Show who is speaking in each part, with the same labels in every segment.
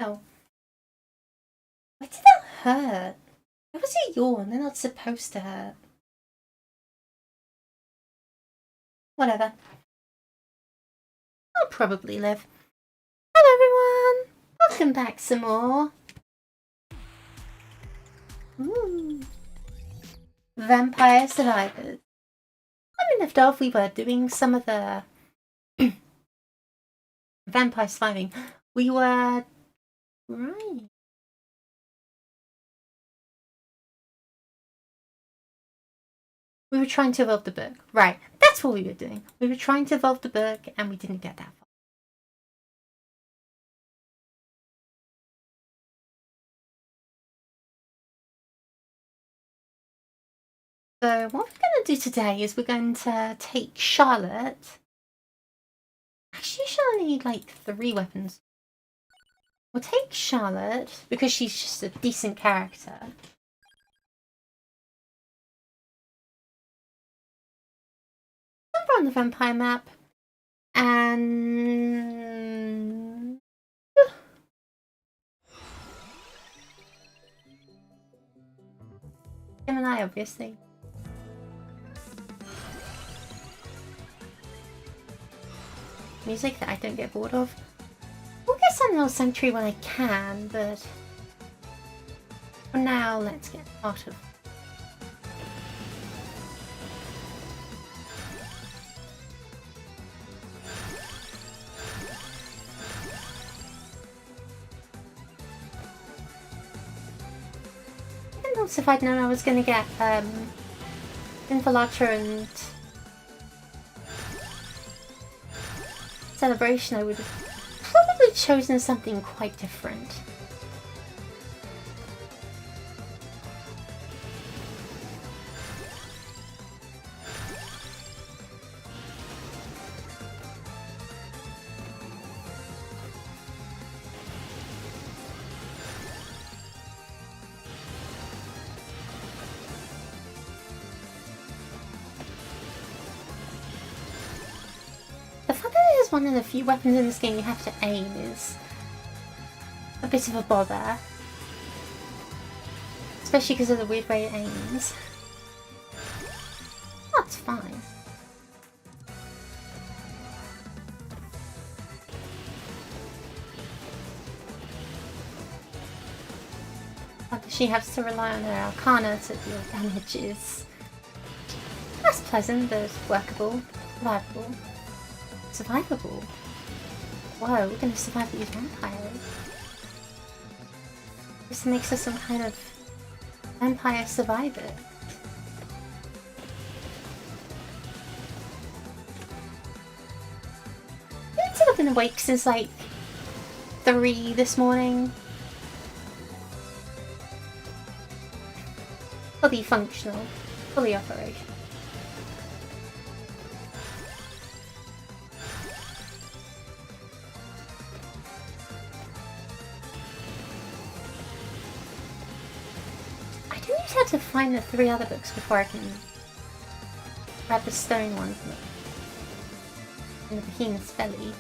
Speaker 1: Oh. Why did that hurt? Why was it yawn? They're not supposed to hurt. Whatever. I'll probably live. Hello everyone! Welcome back some more. Ooh. Vampire Survivors. When we left off, we were doing some of the vampire surviving. We were... Right. We were trying to evolve the book. Right. That's what we were doing. We were trying to evolve the book and we didn't get that far. So what we're going to do today is we're going to take Charlotte. Actually, she'll need like 3 weapons. We'll take Charlotte because she's just a decent character. Over on the vampire map. And... Gemini, obviously. Music that I don't get bored of. We'll get Sentinel Sanctuary when I can, but for now, let's get out of. And also, if I'd known I was going to get Infilatra and Celebration, I would have probably chosen something quite different. The fact that it is one of the few weapons in this game you have to aim is a bit of a bother. Especially because of the weird way it aims. That's fine. She has to rely on her Arcana to deal damages. That's pleasant, but workable, survivable. Survivable? Whoa, we're gonna survive these vampires. This makes us some kind of vampire survivor. I've been awake since like 3 this morning. Fully functional, fully operational. I do need to find the 3 other books before I can grab the stone one from the behemoth's belly.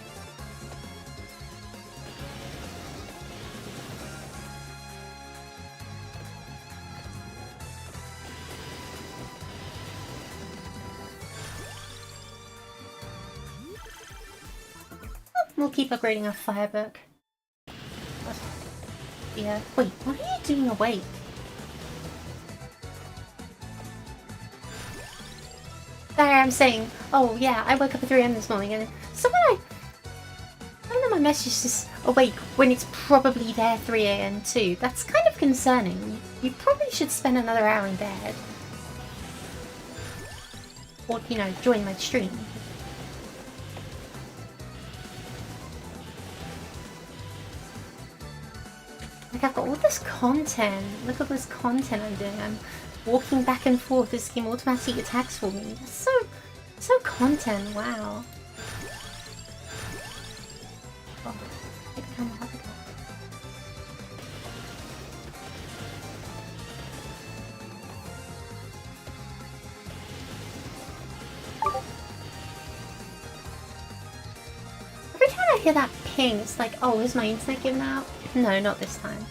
Speaker 1: We'll keep upgrading our fire book. Yeah. Wait, what are you doing awake? Sorry, I'm saying, oh yeah, I woke up at 3 AM this morning and someone I don't know, my message is awake when it's probably their 3 AM too. That's kind of concerning. You probably should spend another hour in bed. Or, you know, join my stream. Like, I've got all this content. Look at this content I'm doing. I'm walking back and forth. This game automatically attacks for me. That's so content. Wow. Oh, take the camera, have a go. Every time I I hear that ping, it's like, oh, is my internet giving out? No, not this time.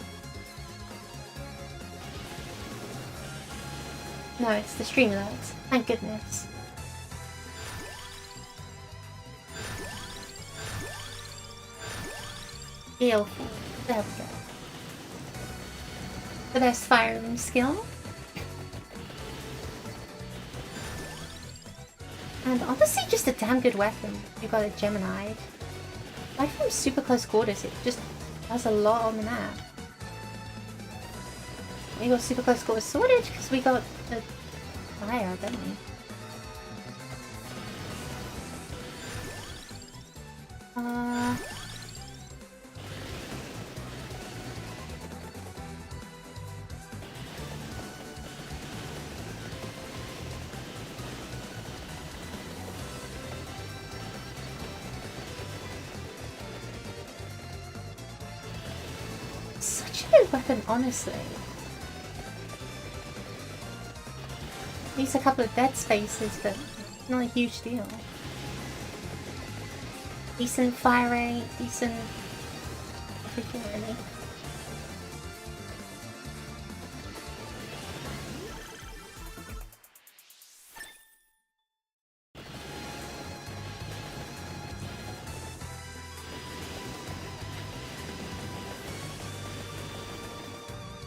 Speaker 1: No, it's the stream alerts. Thank goodness. Baleful. There we go. The best firing skill. And honestly, just a damn good weapon. You've got a Gemini. Like from super close quarters, it just does a lot on the map. We got super close quarters sorted because we got the fire, don't we? Such a good weapon, honestly. Needs a couple of dead spaces, but not a huge deal. Decent fire rate, decent everything really.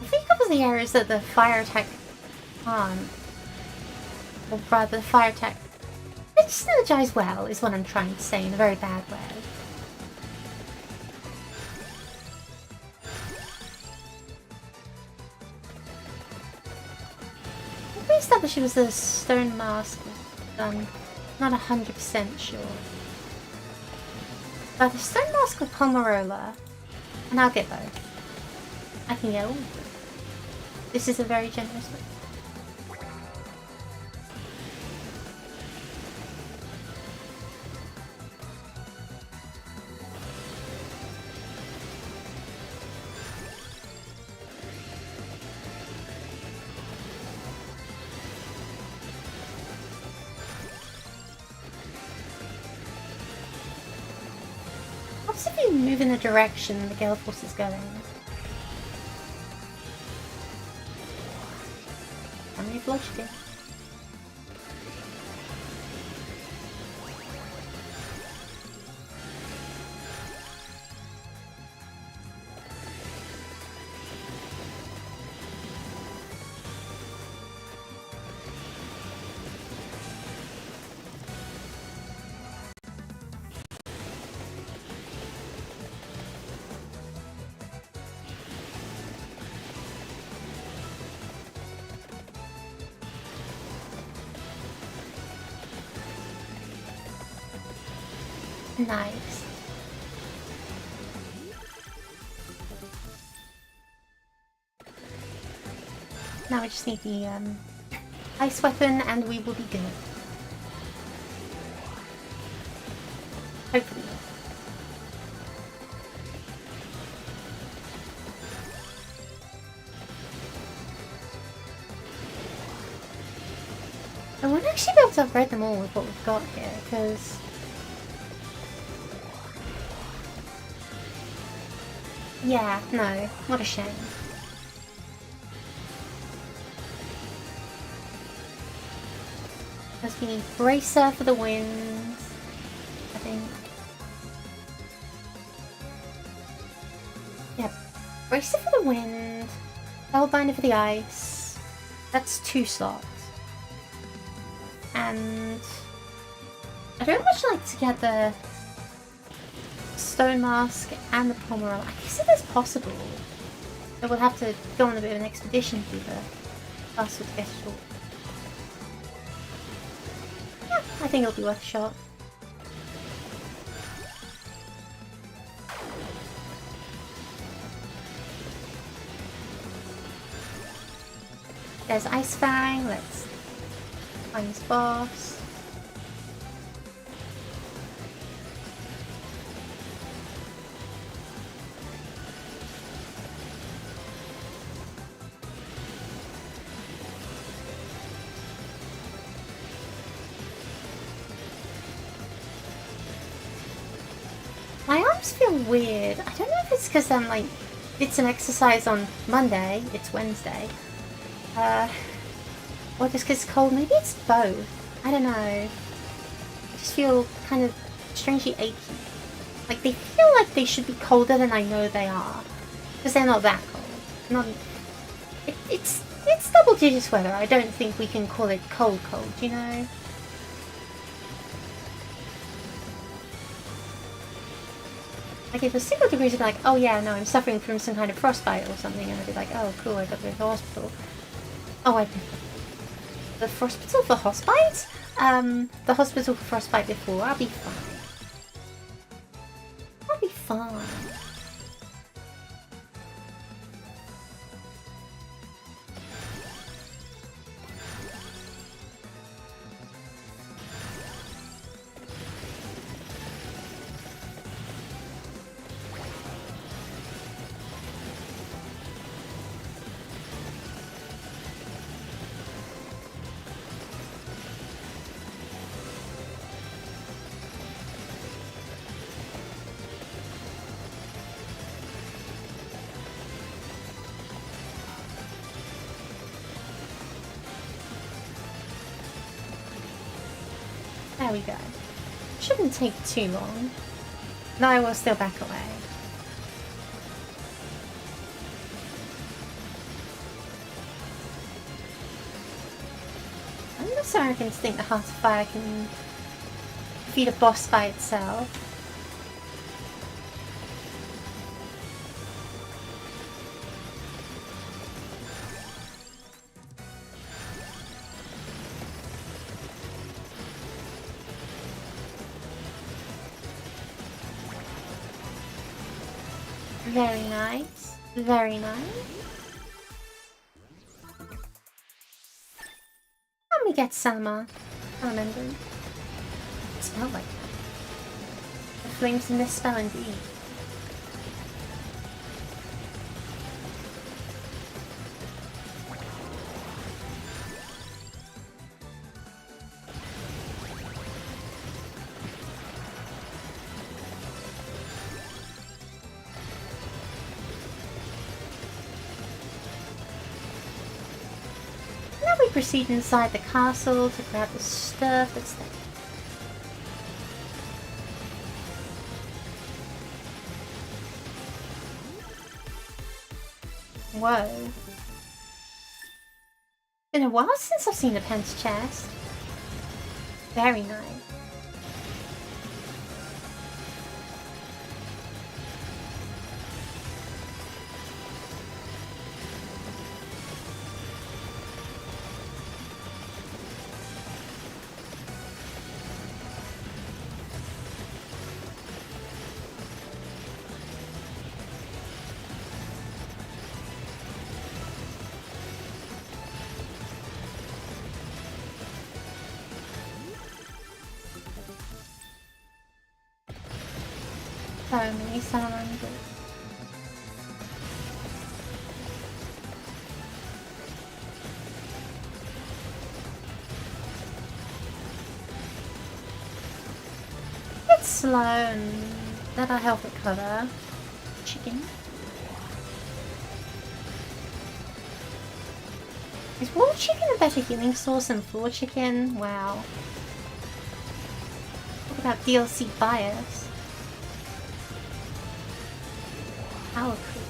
Speaker 1: I think a couple of the areas that the fire attack can't, or rather the fire attack it synergize well is what I'm trying to say in a very bad way. We established it was the stone mask, but I'm not 100% sure. But the stone mask with Pomerola, and I'll get both. I can get all of them. This is a very generous one. Perhaps if you move in the direction the Gale Force is going. How many blocks you get? Nice. Now we just need the ice weapon and we will be good. Hopefully. I won't actually be able to upgrade them all with what we've got here, because yeah, no, what a shame. Because we need Bracer for the winds, I think. Yeah, Bracer for the wind, Spellbinder for the ice. That's 2 slots. And I very much like to get the Stone Mask and the Pomerola. I guess it is possible. But we'll have to go on a bit of an expedition through the castle to get it all. Yeah, I think it'll be worth a shot. There's Ice Fang, let's find this boss. My abs feel weird. I don't know if it's because I'm like, did some exercise on Monday, it's Wednesday. Or just because it's cold. Maybe it's both. I don't know. I just feel kind of strangely achy. Like they feel like they should be colder than I know they are. Because they're not that cold. Not. It's double digits weather. I don't think we can call it cold, you know? Like if it was single degrees, I'd be like, oh yeah, no, I'm suffering from some kind of frostbite or something, and I'd be like, oh cool, I got to go to the hospital. Oh, the hospital for frostbite? The hospital for frostbite before. I'll be fine. I'll be fine. There we go. Shouldn't take too long. No, I will still back away. I wonder if Saracens think the Heart of Fire can defeat a boss by itself. Very nice. Very nice. And we get Salamander. It smelled like that. The flames in this spell indeed. Proceed inside the castle to grab the stuff that's there. Whoa. Been a while since I've seen a Pence chest. Very nice. So many salamanders. It's slow and let our health recover. Chicken. Is raw chicken a better healing source than floor chicken? Wow. Talk about DLC bias. Power creep.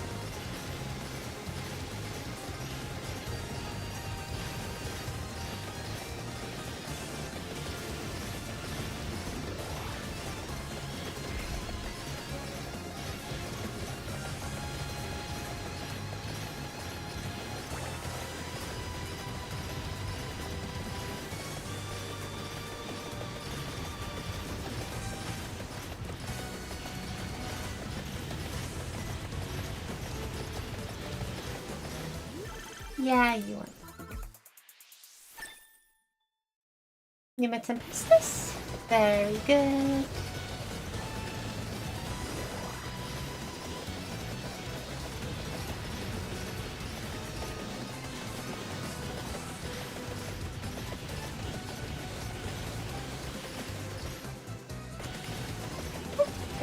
Speaker 1: Yeah, you want Numa Tempestus. Very good.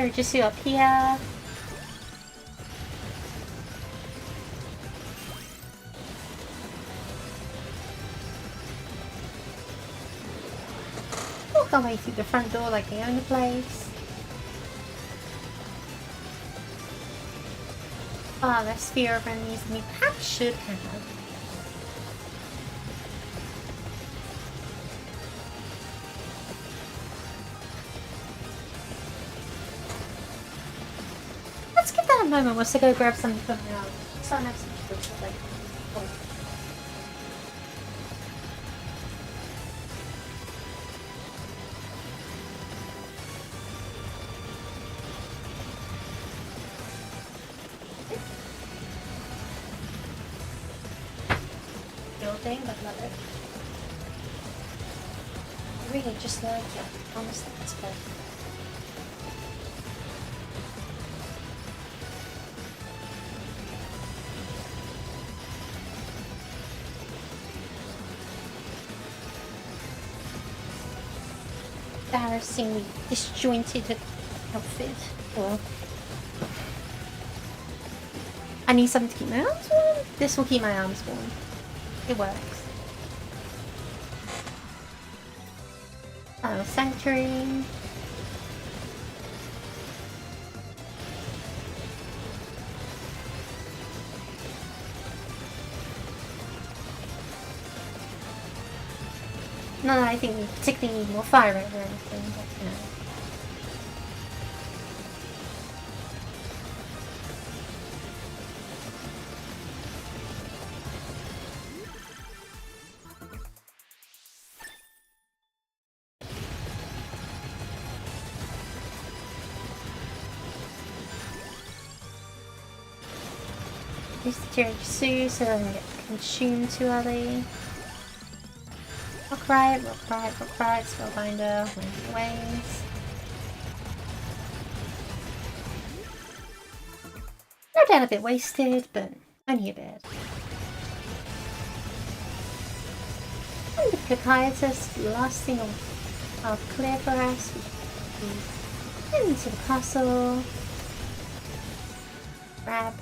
Speaker 1: Just up here. Walk our way through the front door like they own the place. Far less fear of enemies than we perhaps should have. Let's give that a moment whilst I go grab something from my own. So I have some food, like, oh. Thing, but love it. Really just like it. Honestly, it's perfect. Embarrassingly disjointed outfit. Well, I need something to keep my arms warm. This will keep my arms warm. It works. Oh, sanctuary. Not that I think we particularly need more fire rate or anything, but you know. Use the Tiramisu so that I don't get consumed too early. Rock right, Spellbinder, Windy Waves. No doubt a bit wasted, but only a bit. And the Cocytus, last thing I'll clear for us. Into the castle. Grab.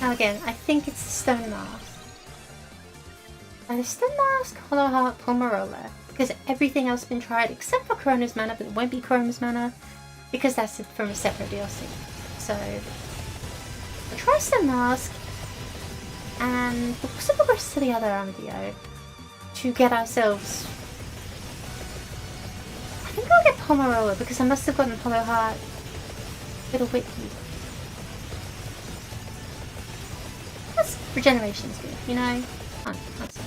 Speaker 1: Now again, I think it's the Stone Mask. Either Stone Mask, Hollow Heart, Pomarola. Because everything else has been tried except for Corona's Mana, but it won't be Corona's Mana because that's from a separate DLC. So we'll try Stone Mask and we'll also progress to the other Armadillo to get ourselves. I think I'll get Pomarola because I must have gotten Hollow Heart a little bit. Regeneration's good, you know? Can't say.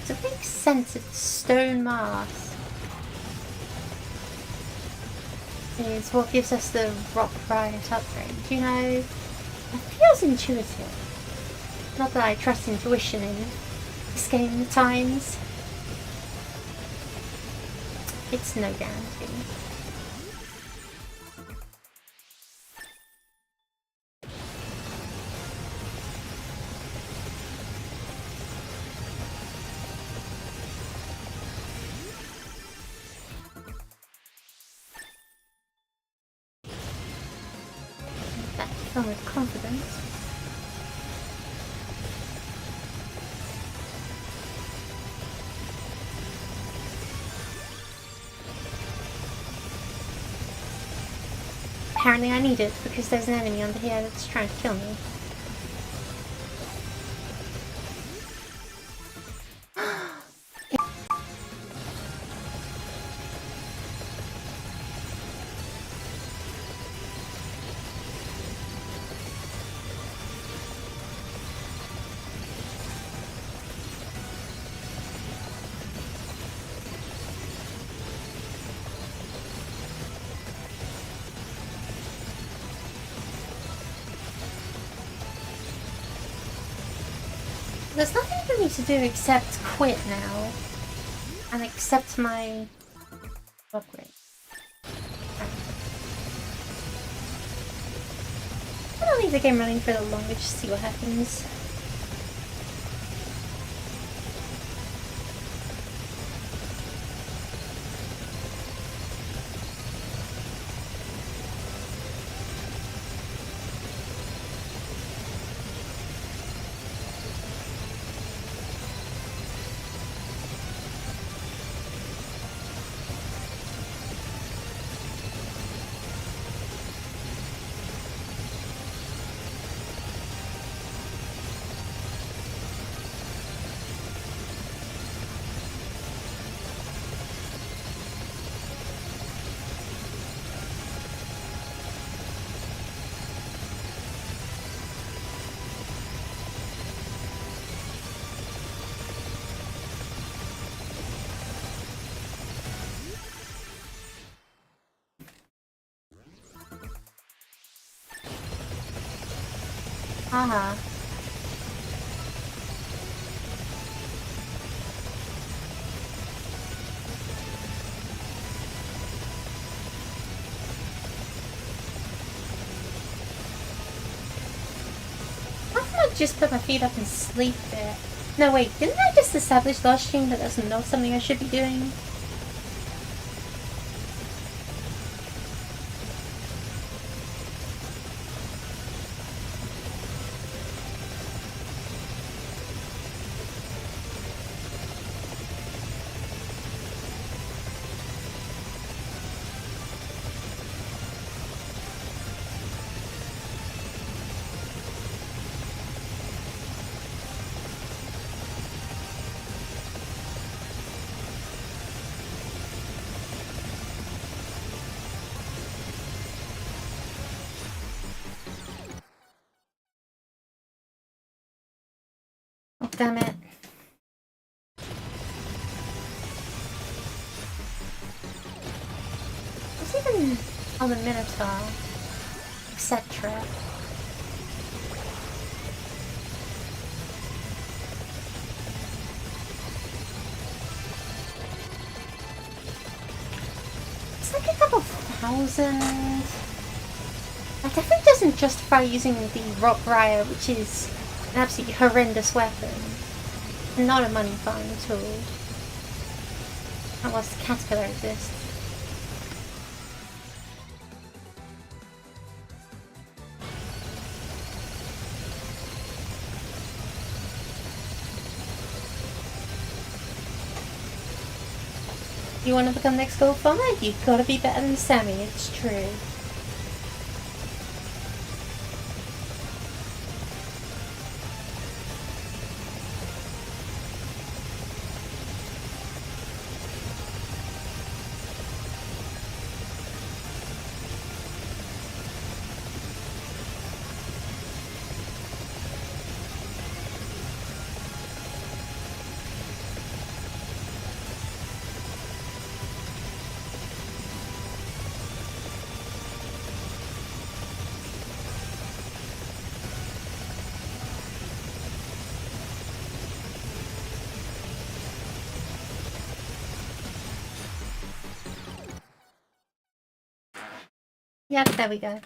Speaker 1: So it makes sense if the Stone Mask is what gives us the Rock Riot upgrade, you know? It feels intuitive. Not that I trust intuition in this game at times. It's no guarantee. That filled with confidence. Apparently I need it because there's an enemy under here that's trying to kill me. There's nothing for me to do except quit now. And accept my upgrade. I'll leave the game running for a little longer just to see what happens. Haha. Why don't I just put my feet up and sleep a bit? No wait, didn't I just establish last stream that that's not something I should be doing? Oh, damn it. What's even on the Minotaur? Etc. It's like a couple thousand. That definitely doesn't justify using the Rock Riot, which is an absolutely horrendous weapon. Not a money farm at all. Not whilst the caterpillar exists. You want to become next gold farmer? You've got to be better than Sammy, it's true. Yep, there we go.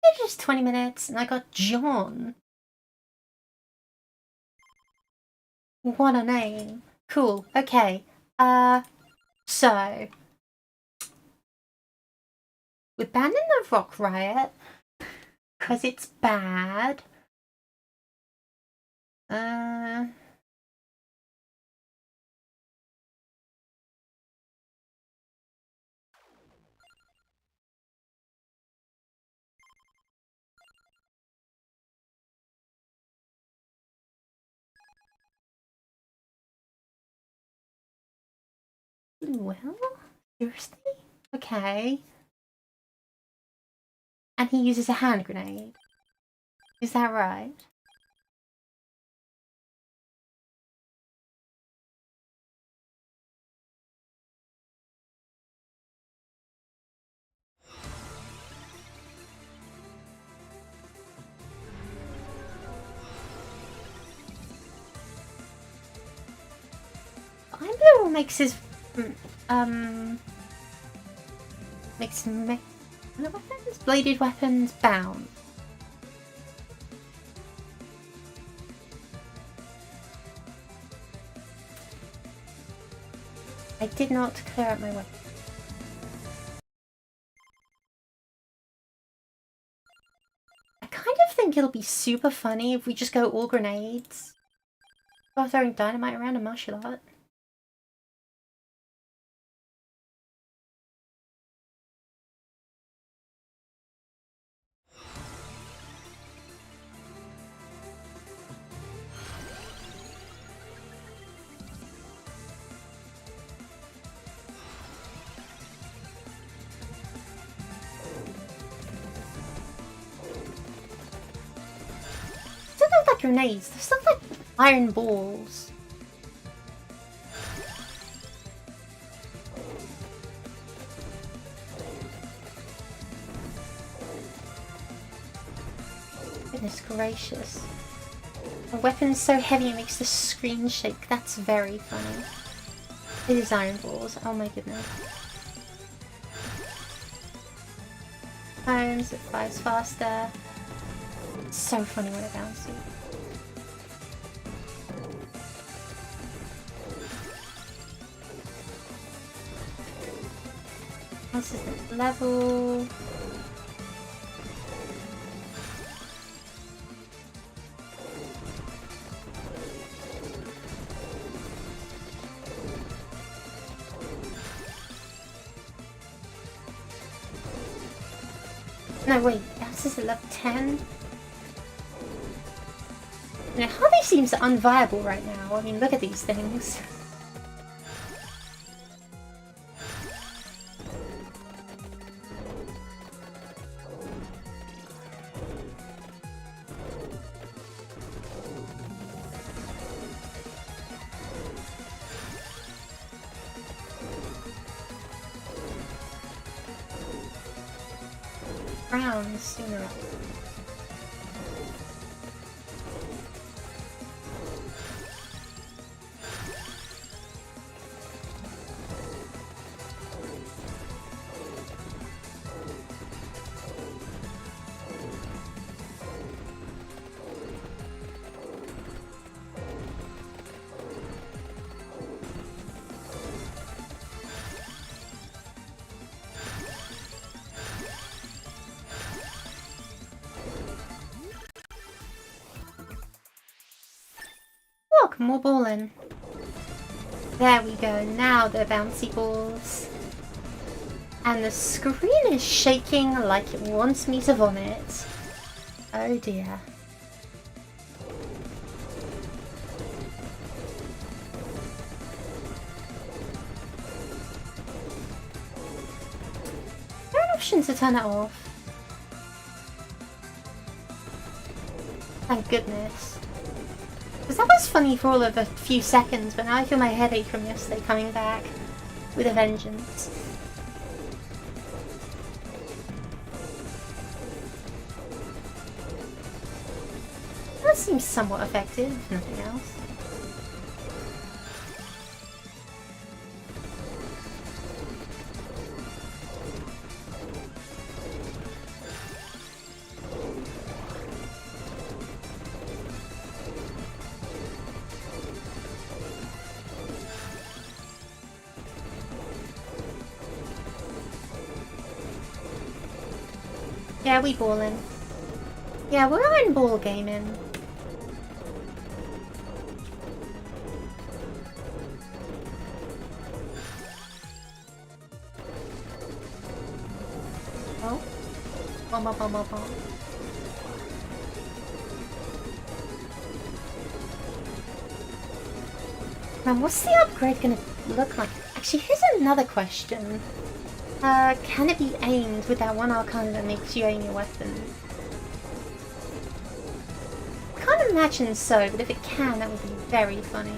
Speaker 1: It's just 20 minutes and I got John. What a name. Cool, okay. So we're banning the Rock Riot because it's bad. Well, seriously? Okay. And he uses a hand grenade. Is that right? Fireball makes his makes weapons, bladed weapons bound. I did not clear out my weapon. I kind of think it'll be super funny if we just go all grenades while throwing dynamite around a martial art. Like grenades, they're stuff like iron balls. Goodness gracious. A weapon's so heavy it makes the screen shake. That's very funny. It is iron balls. Oh my goodness. Homes, it flies faster. It's so funny when it bounces. This is next level. No, wait, this is at level 10? You know, Harvey seems unviable right now. I mean, look at these things. Rounds sooner. Look, more balling. There we go, now they're bouncy balls. And the screen is shaking like it wants me to vomit. Oh dear. Is there an option to turn it off? Thank goodness. Because that was funny for all of a few seconds, but now I feel my headache from yesterday coming back with a vengeance. That seems somewhat effective, if nothing else. Yeah, we ballin'. Yeah, we're in ball gaming. Oh. Bom, bom, bom, bom, bom. Now, what's the upgrade gonna look like? Actually, here's another question. Can it be aimed with that one arcana that makes you aim your weapon? Can't imagine so, but if it can, that would be very funny.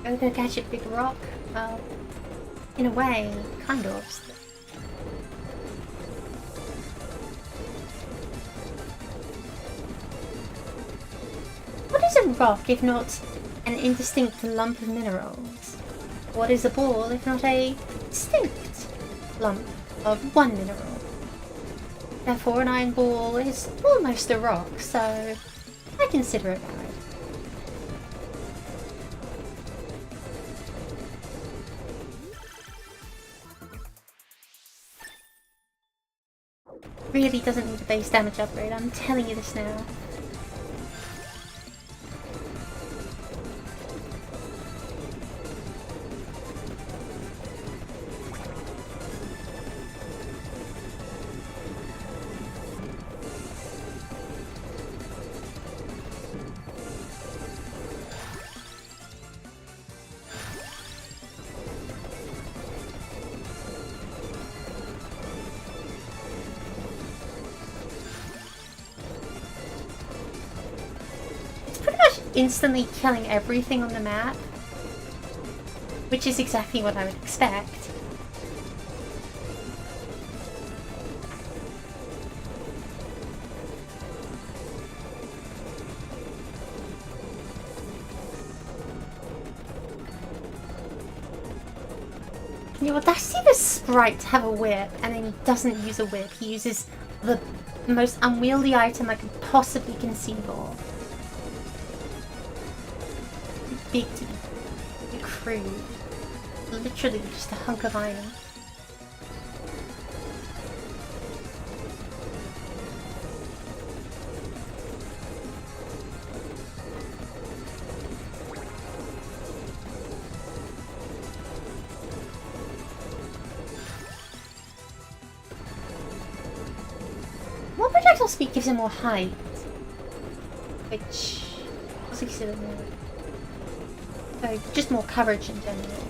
Speaker 1: Oh, the gadget big rock? Well, in a way, kind of. What is a rock if not an indistinct lump of minerals. What is a ball if not a distinct lump of one mineral? Therefore, an iron ball is almost a rock, so I consider it valid. Really doesn't need a base damage upgrade, I'm telling you this now. Instantly killing everything on the map, which is exactly what I would expect. Can you audacity the sprite to have a whip and then he doesn't use a whip, he uses the most unwieldy item I could possibly conceive of. Big to be crude. Literally just a hunk of iron. More projectile speed gives him more height, which is considered more. So just more coverage in general.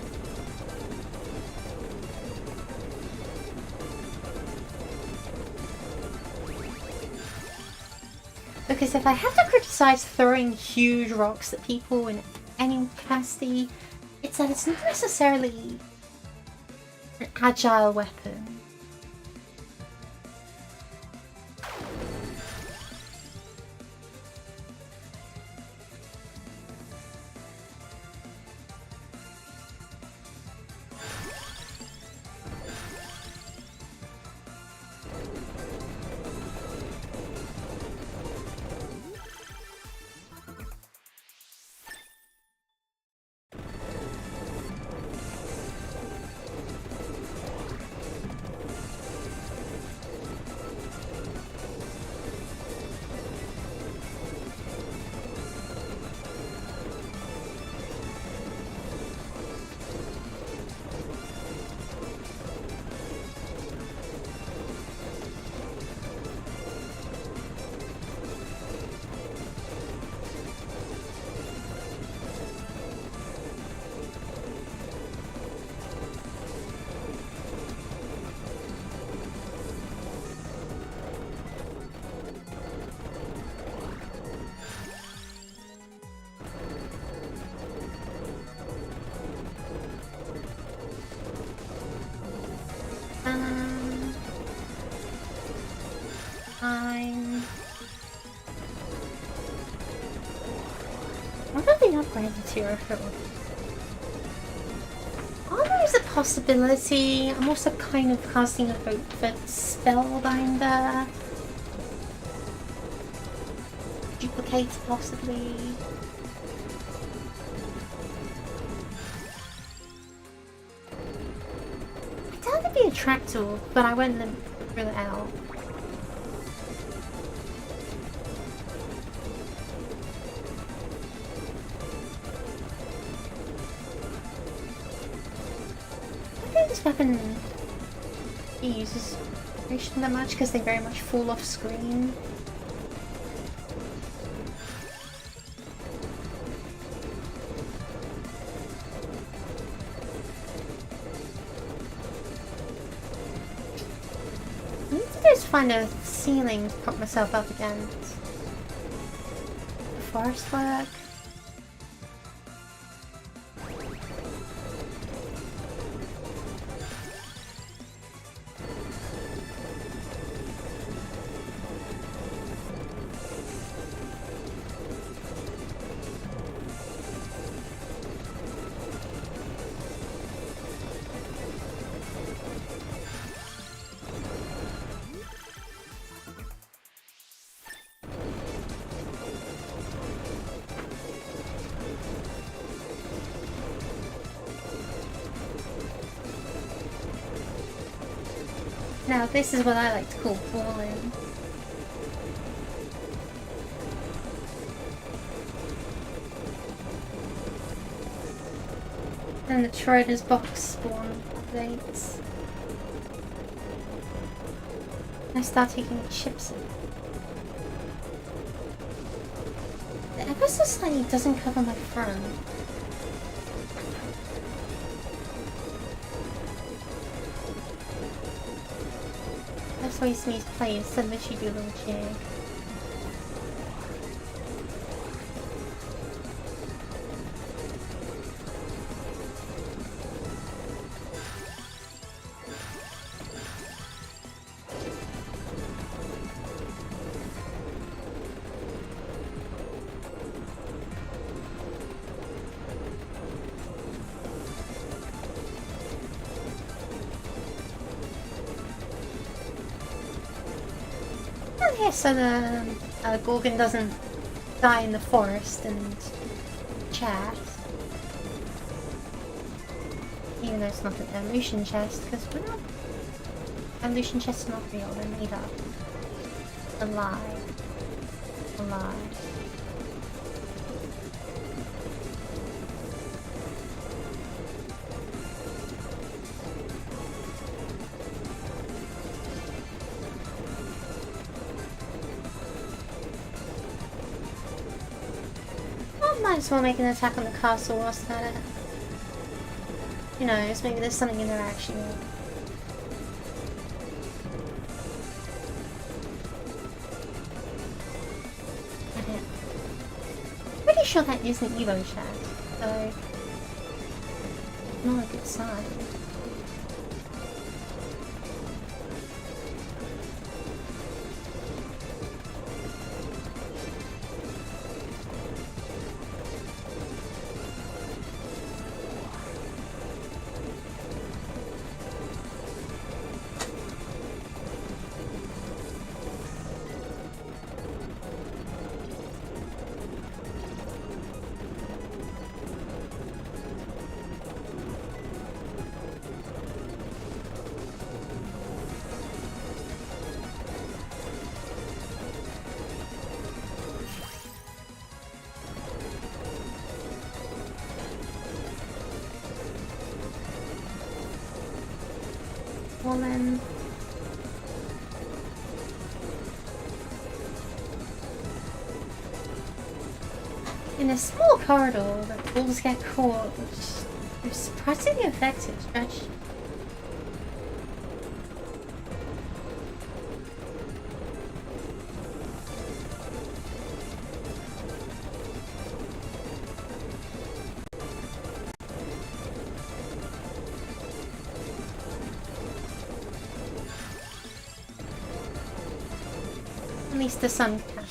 Speaker 1: Because if I have to criticize throwing huge rocks at people in any capacity, it's that it's not necessarily an agile weapon. What are the upgrade material for? Armor is a possibility. I'm also kind of casting a hope for Spellbinder. Duplicate, possibly. I doubt it'd be a track tool, but I won't rule it out. This weapon uses duration that much because they very much fall off screen. I need to just find a ceiling to prop myself up against. Forest work. Now this is what I like to call balling. And the Trader's Box spawn updates. I start taking chips in. The ever so slightly doesn't cover my front. That's why you need to play instead of literally do a little jig. So the Gorgon doesn't die in the forest and chat. Even though it's not an evolution chest, because we're not... Evolution chests are not real, they're made up. A lie. A lie. Might as well make an attack on the castle whilst at it. Who knows, maybe there's something in there actually. Pretty sure that isn't Evo chat, so not a good sign. Well then... In a small corridor, the balls get caught, which is surprisingly effective, stretch. At least the sun can.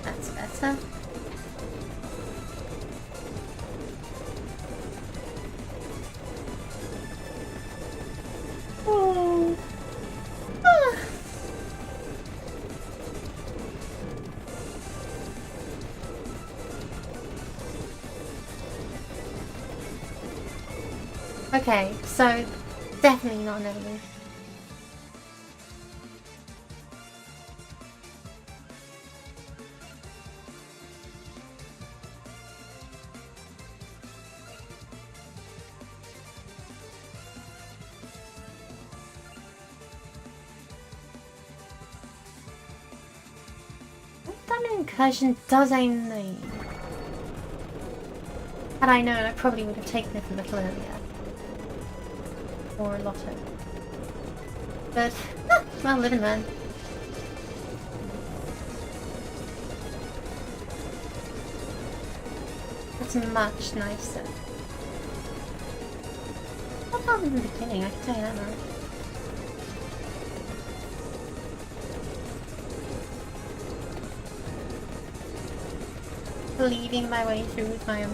Speaker 1: That's better. Oh. Ah. Okay, so definitely not an evolution. That incursion does aim the... Had I known, I probably would have taken it a little earlier. Or a lot earlier. But, well, live and learn. That's much nicer. Not harder than the beginning, I can tell you that much. Bleeding my way through with my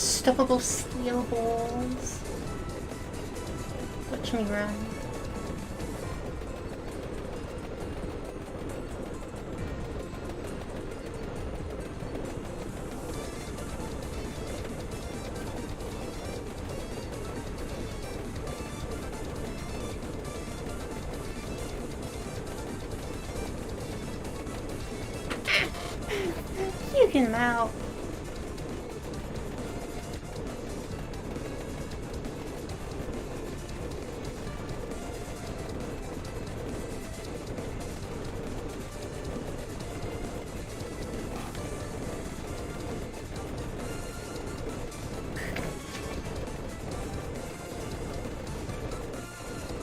Speaker 1: Unstoppable steel balls. Watch me run. You can mount.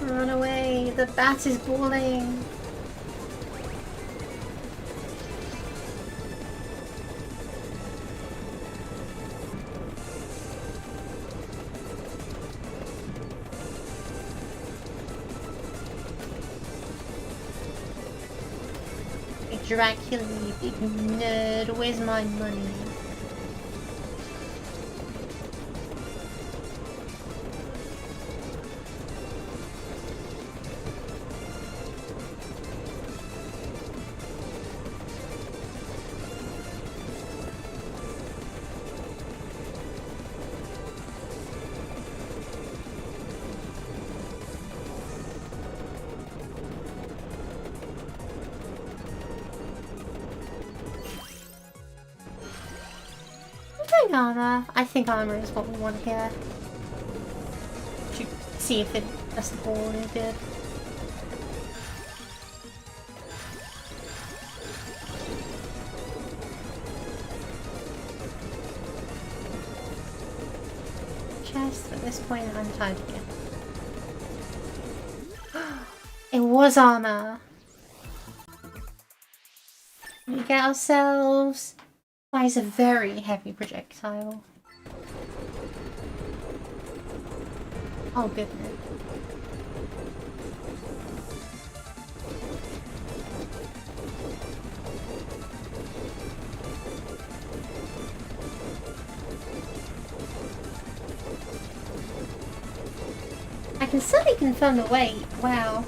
Speaker 1: Run away, the bat is balling. Dracula, you big nerd, where's my money? Armor. I think armor is what we want here. To see if it does the ball any good. Chest, at this point I'm tired again. It was armor! We get ourselves... Flies a very heavy projectile. Oh goodness. I can certainly confirm the weight. Wow.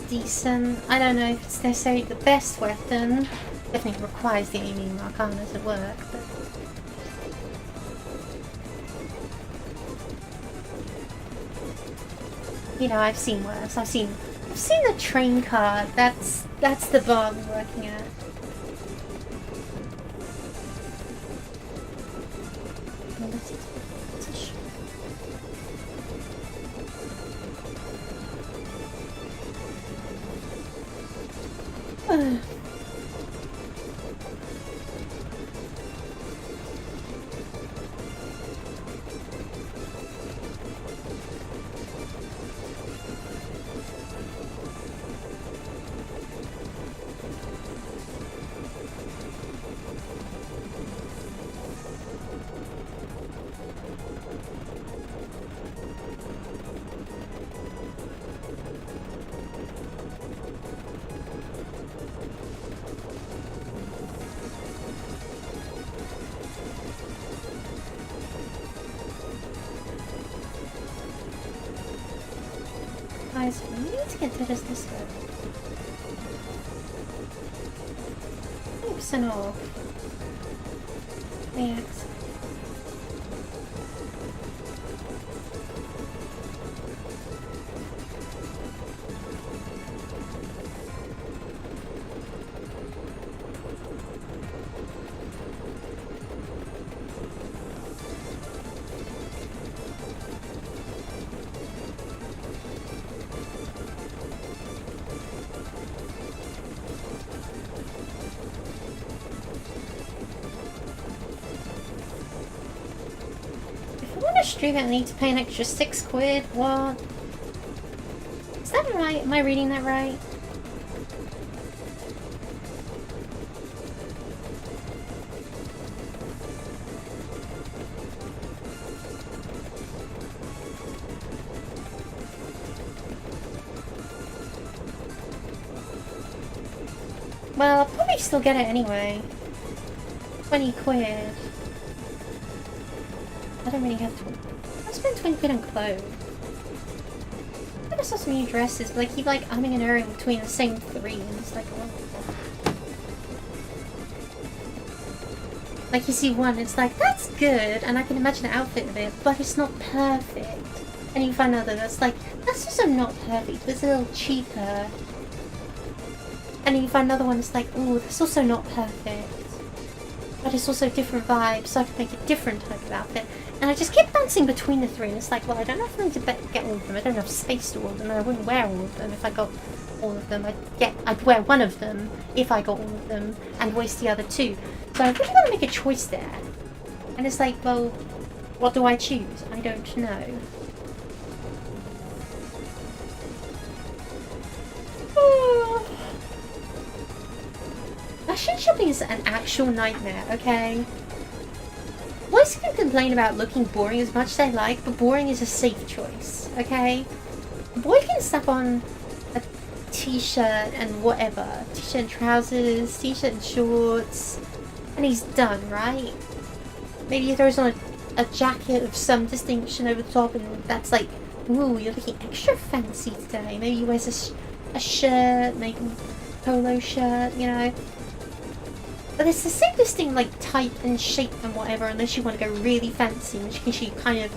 Speaker 1: Decent. I don't know if it's necessarily the best weapon. Definitely requires the aiming arcana to work, but... You know, I've seen worse. I've seen the train car. That's the bar we're working at. Guys, we need to get to this way. 20% off. Thanks. I need to pay an extra £6. What? Is that right? Am I reading that right? Well, I'll probably still get it anyway. 20 quid. I don't really have to. I spent 20 quid on clothes. I just saw some new dresses, but I keep like umming and erring between the same three, and it's like, oh. Like you see one, it's like, that's good, and I can imagine the outfit of it, but it's not perfect. And you find another that's like, that's also not perfect, but it's a little cheaper. And then you find another one that's like, oh, that's also not perfect, but it's also a different vibe, so I can make a different type of outfit. And I just keep bouncing between the three, and it's like, well, I don't know if I need to get all of them. I don't have space to all of them, and I wouldn't wear all of them if I got all of them. I'd wear one of them if I got all of them, and waste the other two. So I really got to make a choice there. And it's like, well, what do I choose? I don't know. Fashion shopping is an actual nightmare, okay? Boys can complain about looking boring as much as they like, but boring is a safe choice, okay? A boy can slap on a t-shirt and whatever. T-shirt and trousers, t-shirt and shorts, and he's done, right? Maybe he throws on a jacket of some distinction over the top, and that's like, ooh, you're looking extra fancy today. Maybe he wears a shirt, maybe a polo shirt, you know? But it's the same thing, like type and shape and whatever, unless you want to go really fancy, in which case you kind of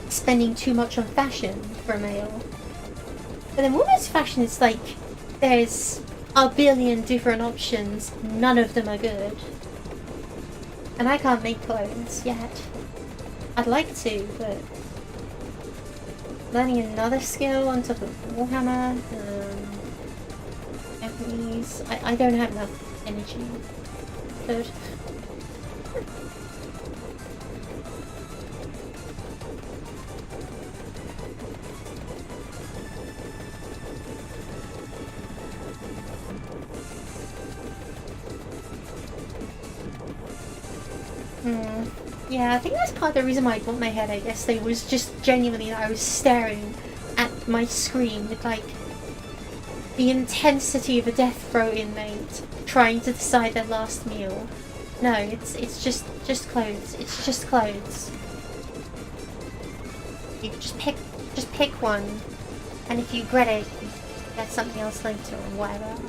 Speaker 1: spending too much on fashion for a male. But then women's fashion is like, there's a billion different options, none of them are good. And I can't make clothes yet. I'd like to, but learning another skill on top of Warhammer, Japanese, I don't have enough energy. But yeah, I think that's part of the reason why I got my headache yesterday, was just genuinely that I was staring at my screen with like the intensity of a death row inmate trying to decide their last meal. No, it's just clothes. It's just clothes. You just pick one, and if you regret it, you get something else later or whatever.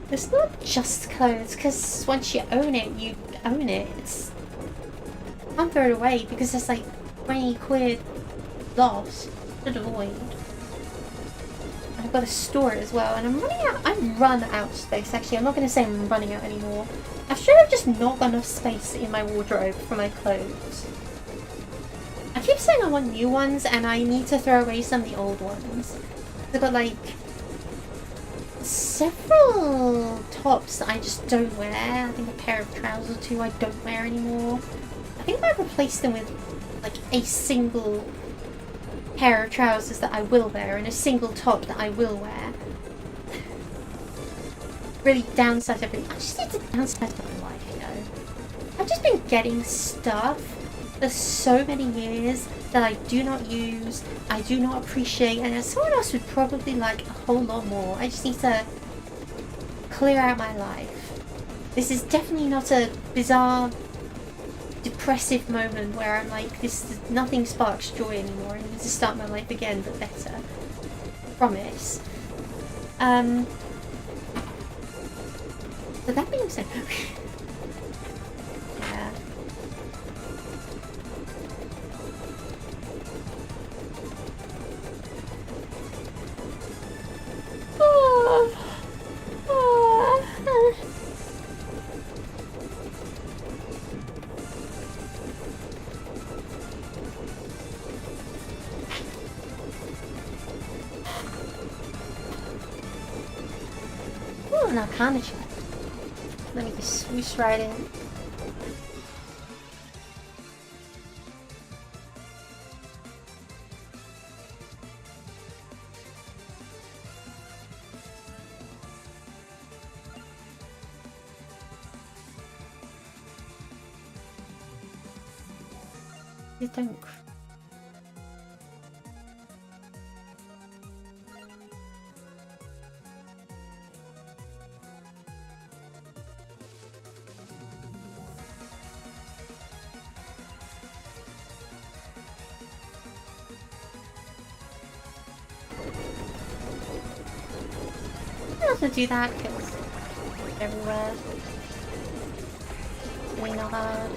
Speaker 1: It's not just clothes, because once you own it, you own it. I can't throw it away because it's like 20 quid lost to the void. And I've got to store it as well, and I'm running out. I've run out of space, actually. I'm not going to say I'm running out anymore. I'm sure I've just not got enough space in my wardrobe for my clothes. I keep saying I want new ones, and I need to throw away some of the old ones. I've got like several tops that I just don't wear. I think a pair of trousers or two I don't wear anymore. I think I've replaced them with like a single pair of trousers that I will wear and a single top that I will wear. Really downsize everything. I just need to downsize my life, you know. I've just been getting stuff for so many years that I do not use, I do not appreciate, and someone else would probably like a whole lot more. I just need to clear out my life. This is definitely not a bizarre, depressive moment where I'm like, nothing sparks joy anymore. I need to start my life again, but better. Promise. But that being said, yeah. Oh, an Arcana check. Let me just swoosh right in. Don't. gonna do that because everywhere. We know hard.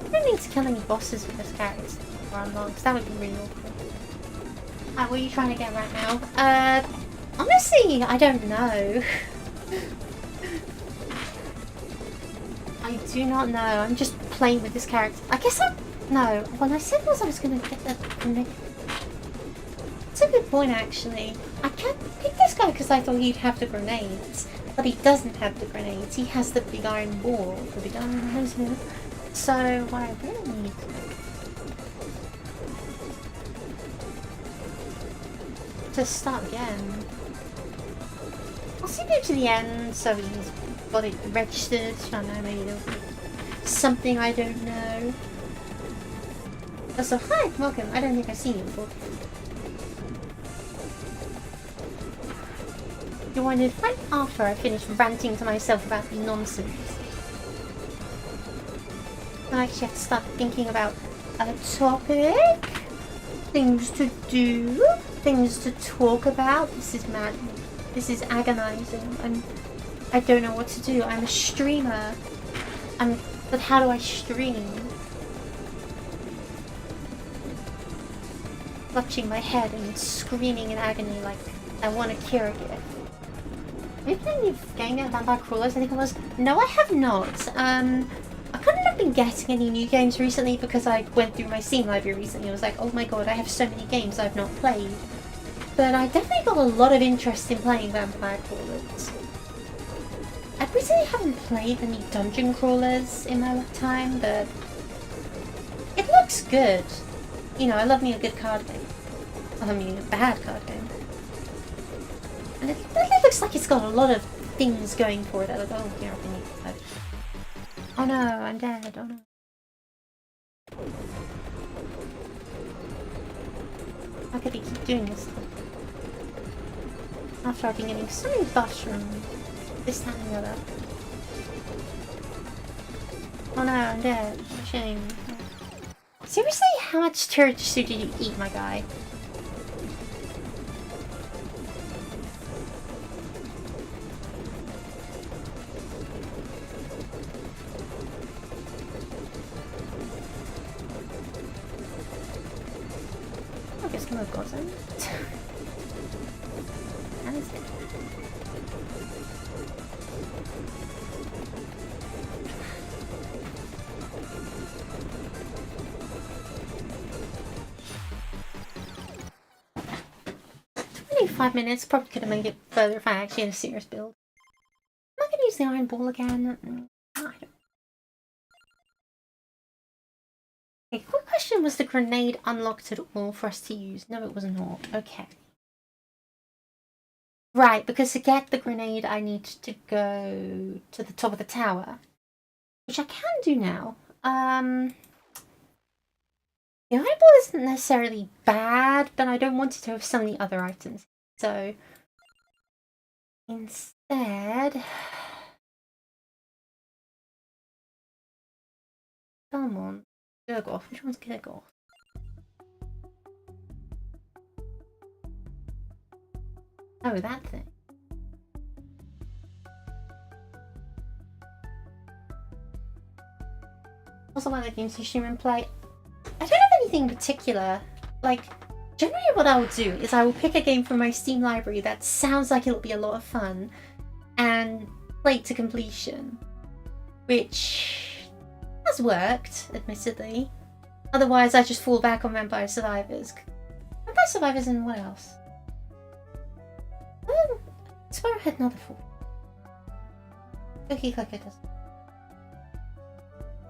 Speaker 1: I don't need to kill any bosses with this character or unlock, because that would be really awkward. What are you trying to get right now? Honestly, I don't know. I do not know. I'm just playing with this character. I guess no. What I said was I was going to get the... That's a good point, actually. I can't pick this guy because I thought he'd have the grenades. But he doesn't have the grenades. He has the big iron ball. The big iron hose. So, what I really need to start again. I'll see him to the end, so he's got it registered. I don't know, maybe there'll be something I don't know. Also, hi, welcome. I don't think I've seen you before. You want to fight after I finish ranting to myself about nonsense. I actually have to start thinking about a topic, things to do, things to talk about. This is mad. This is agonizing. I don't know what to do. I'm a streamer. But how do I stream? Clutching my head and screaming in agony like I want a Kira gift. Have you played any Ganger Vampire Crawlers? I think I was. No, I have not. I kind of not been getting any new games recently because I went through my Steam library recently. I was like, oh my god, I have so many games I've not played. But I definitely got a lot of interest in playing Vampire Crawlers. I recently haven't played any dungeon crawlers in my lifetime, but it looks good. You know, I love me a good card game. I mean, a bad card game. And it really looks like it's got a lot of things going for it. Like, oh, yeah, I need to play. Oh no, I'm dead. Oh no. How could he keep doing this? After I've been getting so many buffs from this, that, and the other. Oh no, I'm dead. Shame. Seriously, how much tiramisu did you eat, my guy? I guess no gozen. That is it. 5 minutes. Probably could have made it further if I actually had a serious build. Am I going to use the iron ball again? I don't. Okay, quick question. Was the grenade unlocked at all for us to use? No, it was not. Okay. Right, because to get the grenade I need to go to the top of the tower. Which I can do now. The iron ball isn't necessarily bad, but I don't want it to have so many other items. So, instead... Come on. Gurgoth. Which one's Gurgoth? Oh, that thing. Also, one of the games you stream and play. I don't have anything in particular. Like, generally what I will do is I will pick a game from my Steam library that sounds like it'll be a lot of fun and play it to completion. Which has worked, admittedly. Otherwise, I just fall back on Vampire Survivors. Vampire Survivors and what else? I swear I had another fall. Cookie Clicker doesn't.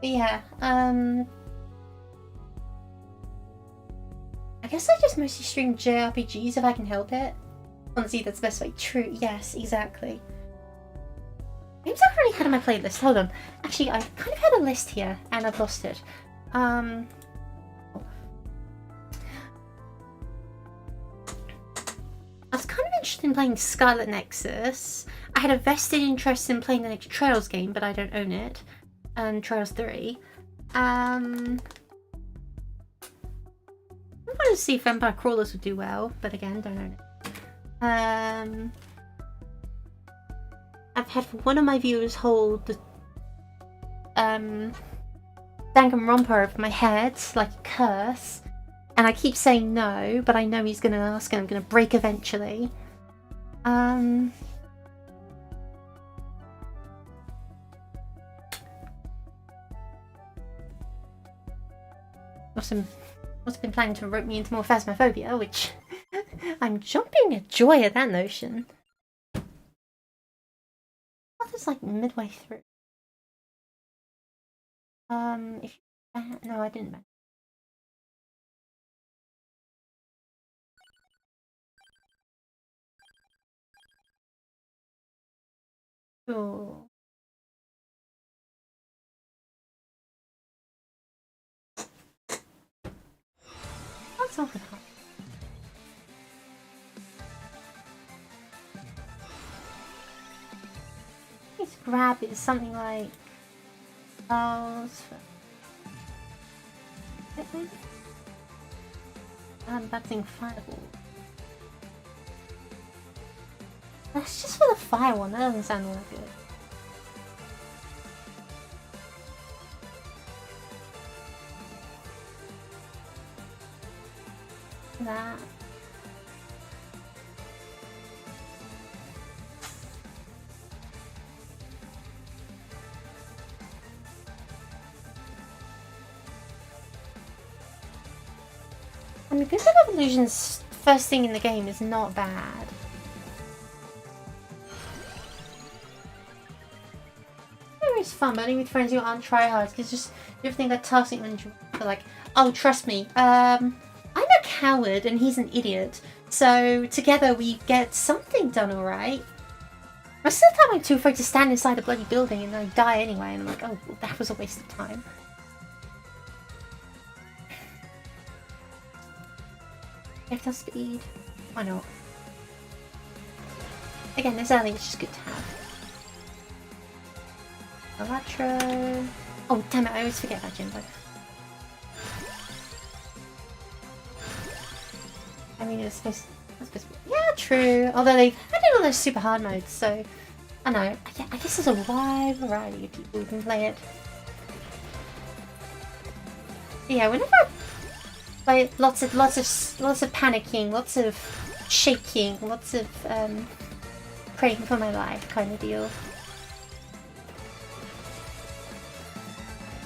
Speaker 1: But yeah, I guess I just mostly stream JRPGs if I can help it. Honestly, that's the best way. True, yes, exactly. Games I've already had on my playlist. Hold on. Actually, I kind of had a list here, and I've lost it. I was kind of interested in playing Scarlet Nexus. I had a vested interest in playing the next Trails game, but I don't own it. And Trails 3. I wanted to see if Vampire Crawlers would do well, but again, don't own it. I've had one of my viewers hold the Danganronpa over my head like a curse, and I keep saying no, but I know he's gonna ask and I'm gonna break eventually. Also been planning to rope me into more Phasmophobia, which I'm jumping at joy at that notion. I thought it's like midway through. If no, I didn't. Cool. That's awful hard. His grab is something like batting fireball. That's just for the fire one, that doesn't sound all that good. That. I mean, Physical Evolution's first thing in the game is not bad. It's fun, but only with friends who aren't tryhards, because just you ever think that tasking when you're like, oh, trust me, I'm a coward and he's an idiot, so together we get something done, alright? Most of the time I'm too afraid to stand inside a bloody building and I die anyway, and I'm like, oh, well, that was a waste of time. Projectile speed. Why not? Again, this early is just good to have. Electro. Oh, damn it, I always forget about Jimbo. I mean, it's supposed to be. Yeah, true. Although they've added all those super hard modes, so. I know. I guess there's a wide variety of people who can play it. But yeah, whenever I play lots of panicking, lots of shaking, lots of praying for my life kind of deal.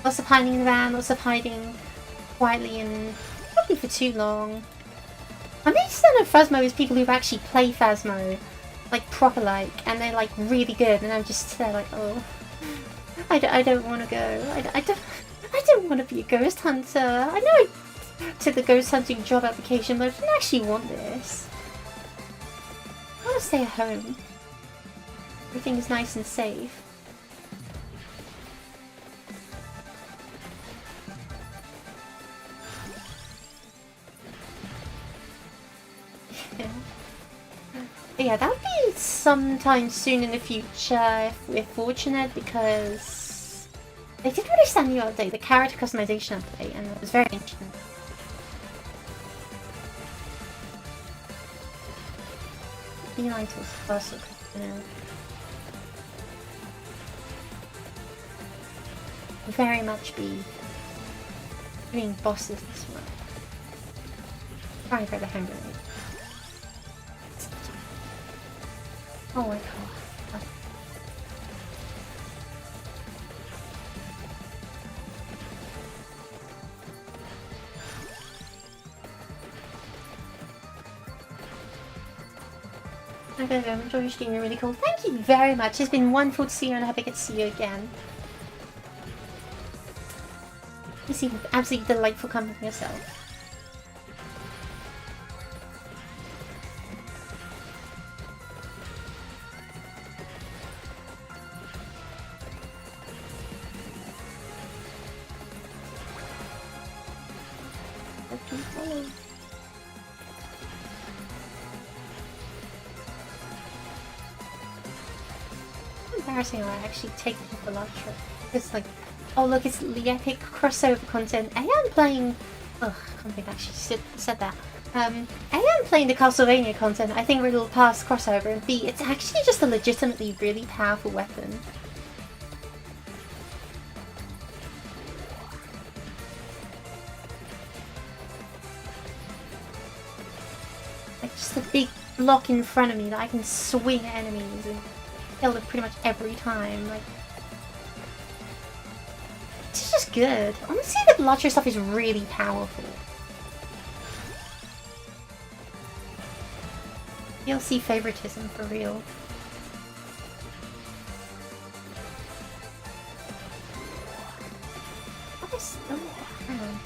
Speaker 1: Lots of hiding in the van, lots of hiding quietly and probably for too long. I'm interested in Phasmo is people who actually play Phasmo, like proper like, and they're like really good, and I'm just there like, oh, I don't want to go. I don't want to be a ghost hunter. I know I took the ghost hunting job application, but I didn't actually want this. I want to stay at home. Everything is nice and safe. Yeah, that would be sometime soon in the future if we're fortunate, because they did release that new update, the character customization update, and it was very interesting. Beeline to first look, very much be doing bosses this one. Trying for the hand grenade. Oh my god. Okay, I'm enjoying your stream, you're really cool. Thank you very much. It's been wonderful to see you and I hope I get to see you again. You seem absolutely delightful company yourself. embarrassing or I actually take it for Elytra. It's like, oh look, it's the epic crossover content. A, I'm playing... Ugh, I can't believe I actually said that. A, I'm playing the Castlevania content. I think we're a little past crossover. And B, it's actually just a legitimately really powerful weapon. Like just a big block in front of me that I can swing at enemies and kill them pretty much every time. Like, it's just good. Honestly, the Elytra stuff is really powerful. You'll see favoritism for real. What is... Oh, hang on.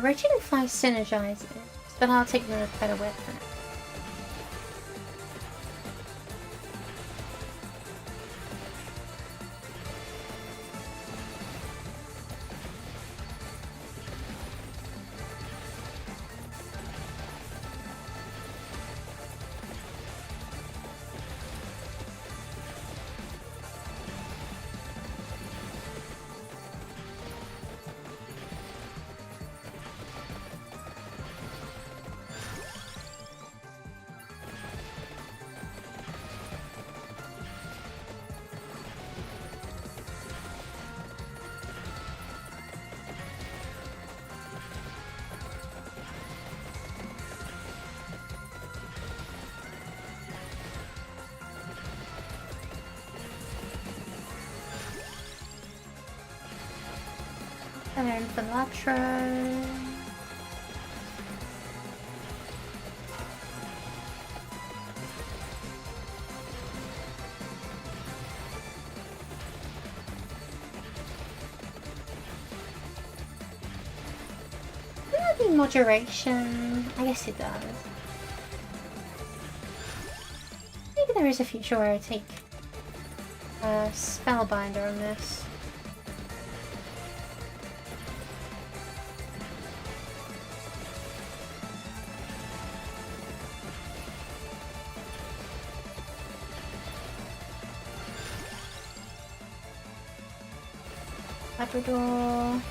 Speaker 1: Raging Fire synergizes, but I'll take the better weapon. And the Elytra. Moderation. I guess it does. Maybe there is a future where I take Spellbinder on this. Labrador.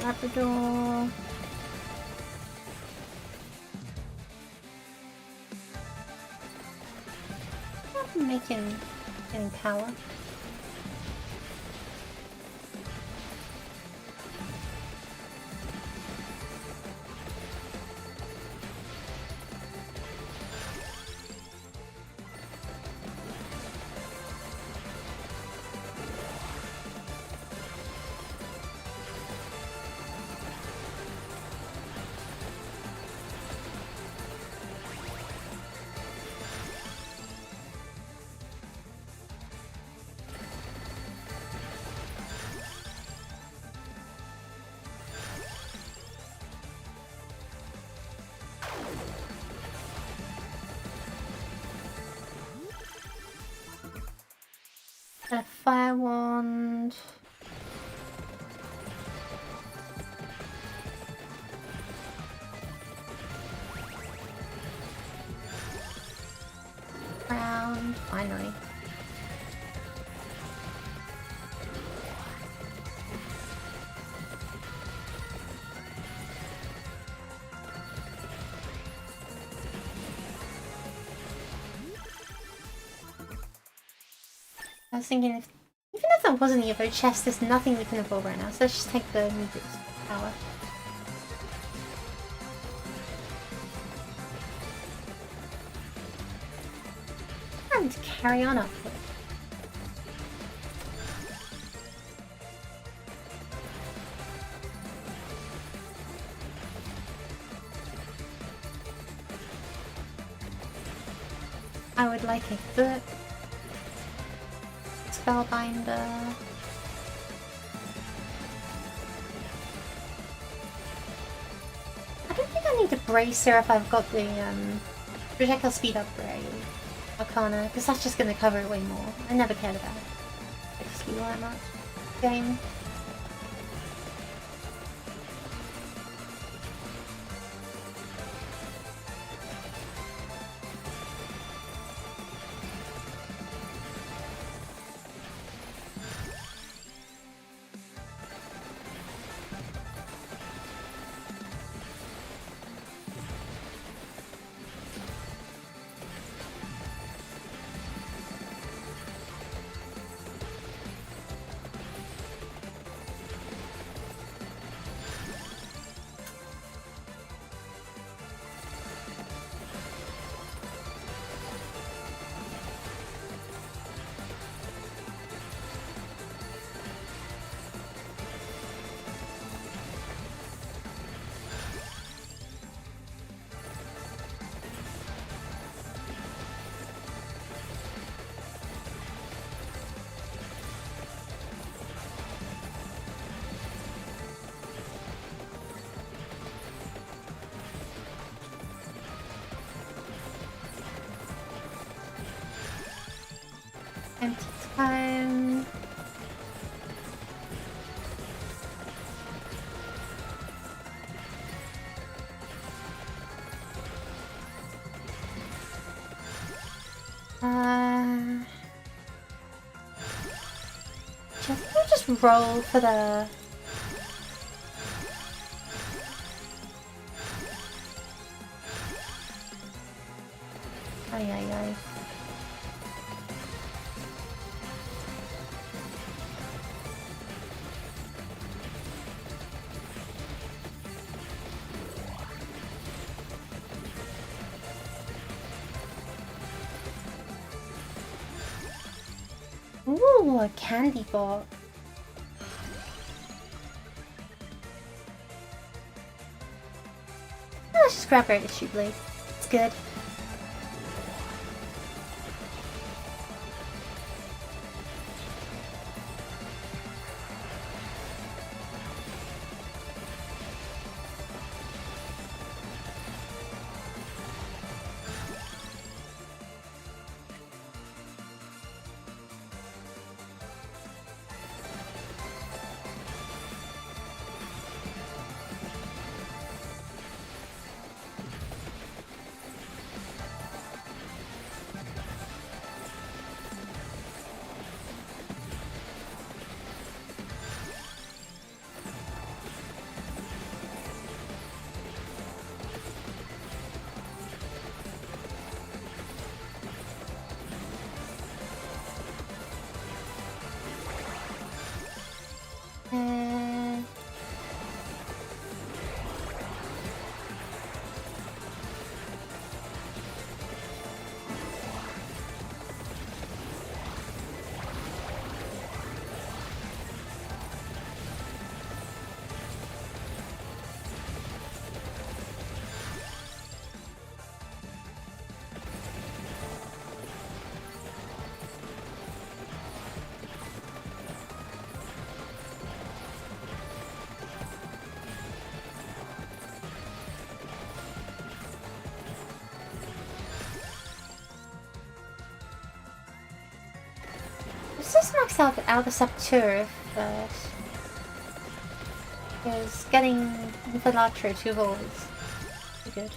Speaker 1: Labrador. I'm getting power. A fire wand. Round, finally. I was thinking even if that wasn't the Evo chest, there's nothing we can evolve right now, so let's just take the immediate power. And carry on upward. I would like a book. Spellbinder. I don't think I need a bracer if I've got the projectile speed upgrade. Arcana, because that's just going to cover it way more. I never cared about projectile speed all that much. Game. Empty time. I think I'll just roll for the... Ay, ay, ay. Ooh, a candy bar. Let's just grab Radiant Shoe Blade. It's good. Let's just max out the Saboteur first. Because getting the Velatro 2 rolls is good.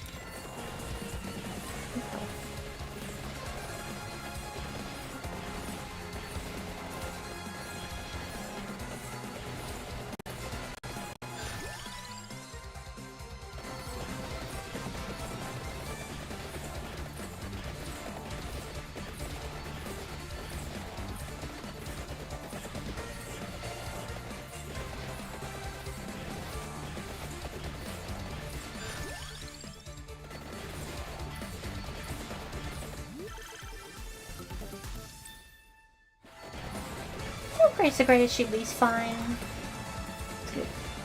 Speaker 1: It's a great Shibli's fine.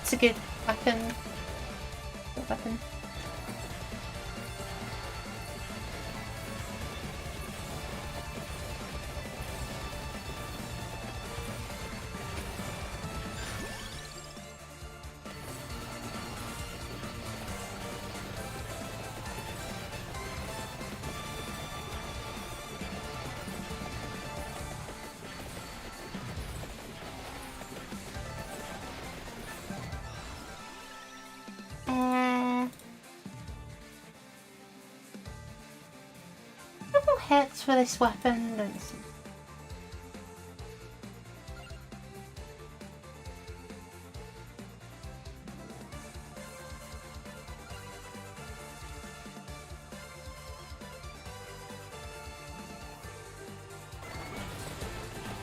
Speaker 1: It's a good weapon. Good weapon. hits for this weapon. Don't see.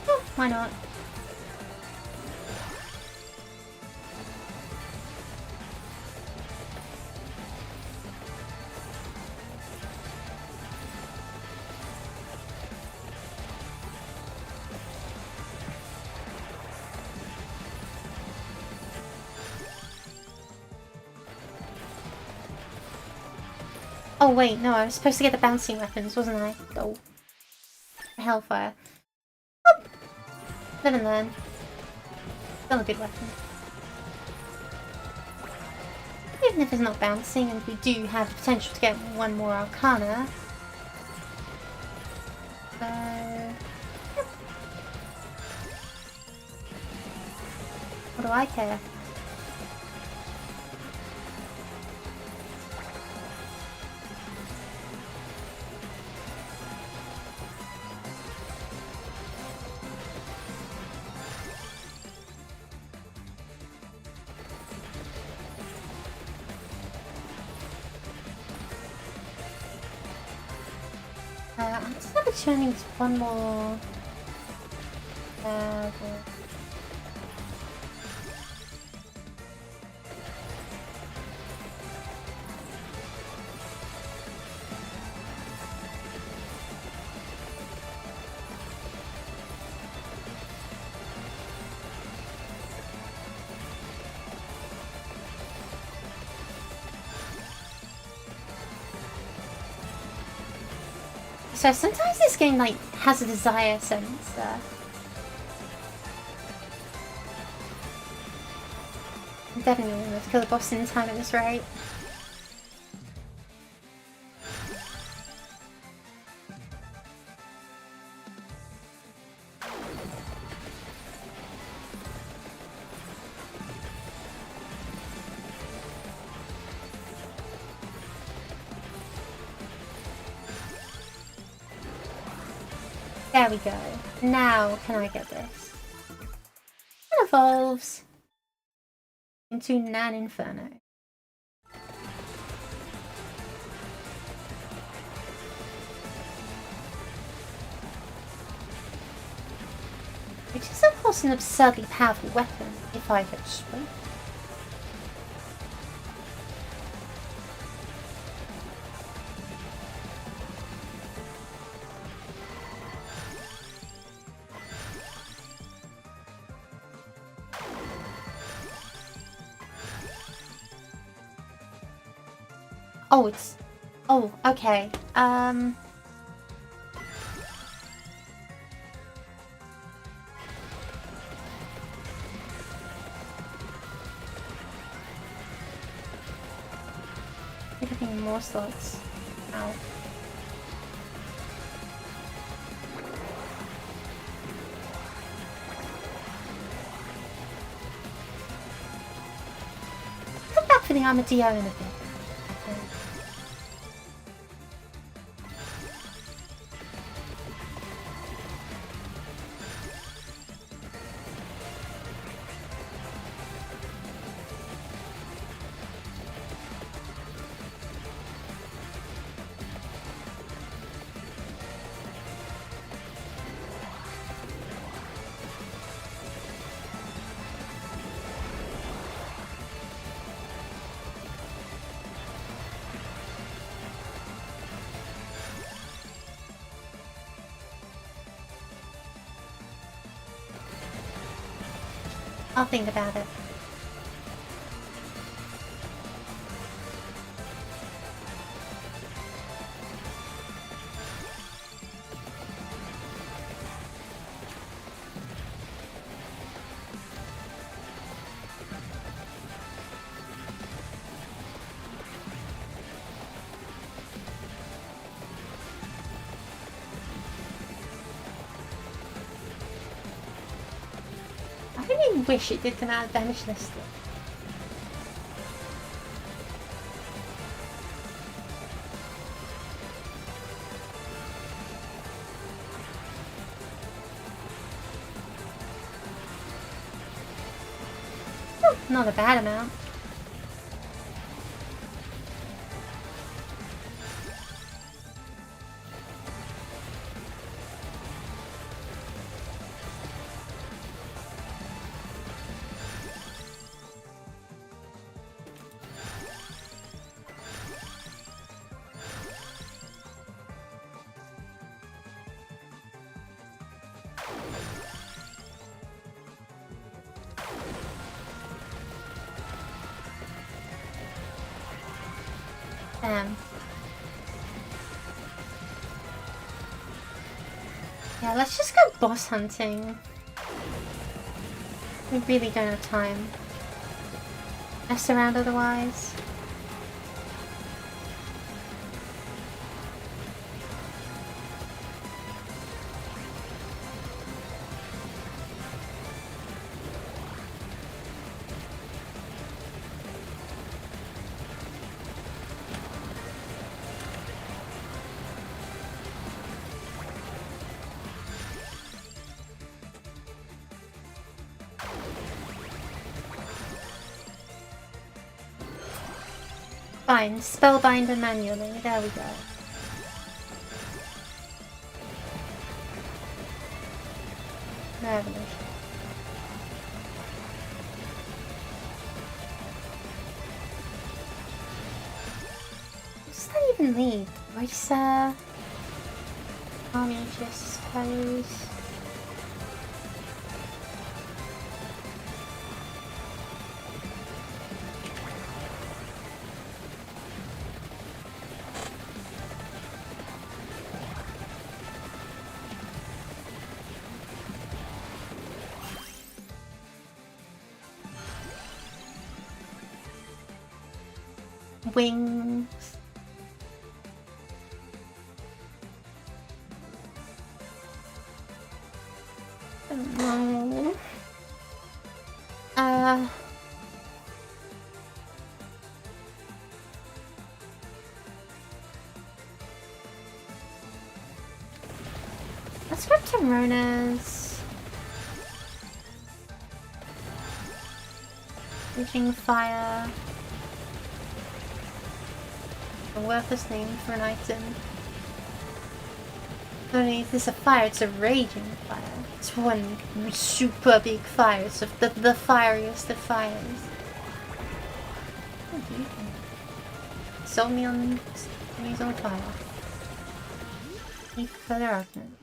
Speaker 1: Oh, why not? Oh wait, no, I was supposed to get the bouncing weapons, wasn't I? Oh. Hellfire. Oh. Live and learn. Still a good weapon. Even if it's not bouncing and we do have the potential to get one more Arcana. So... what do I care? I'm just gonna be turning to one more. So sometimes this game like has a desire sense there. I'm definitely going to kill the boss in time at this rate. There we go. Now can I get this? It evolves into Nan Inferno. Which is of course an absurdly powerful weapon, if I could speak. Oh, it's... oh, okay. We're getting more slots. Ow. Come back for the Armadillo in a bit. I'll think about it. I really wish it did come out of damage listed. Not a bad amount. Yeah, let's just go boss hunting. We really don't have time. Mess around otherwise. Fine, spellbind and manually. There we go. Revolution. What does that even mean? Racer? Army just suppose. Wings. I don't know. Let's grab Toronas. Reaching fire. A worthless name for an item. Not only is this a fire, it's a raging fire. It's one super big fire. It's the fieriest of fires. What do you think? Sold me on he's on fire. Need further argument.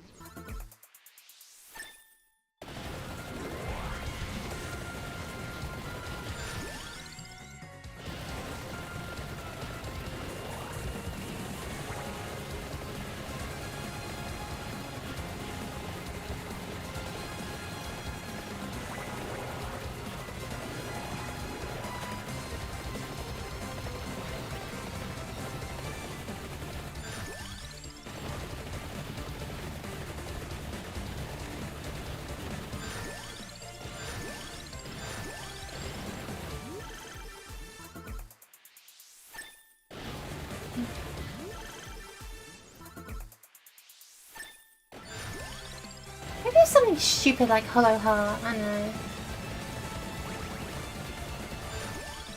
Speaker 1: Something stupid like Hollow Heart, I know.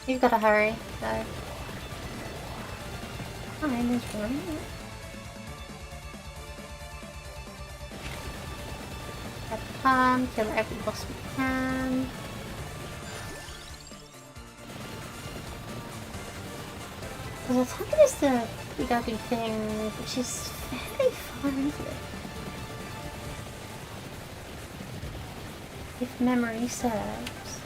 Speaker 1: You've got to hurry, though. Fine, there's one. Get the palm, kill every boss we can. Because the target is the big ugly thing, which is fairly far into it. If memory serves.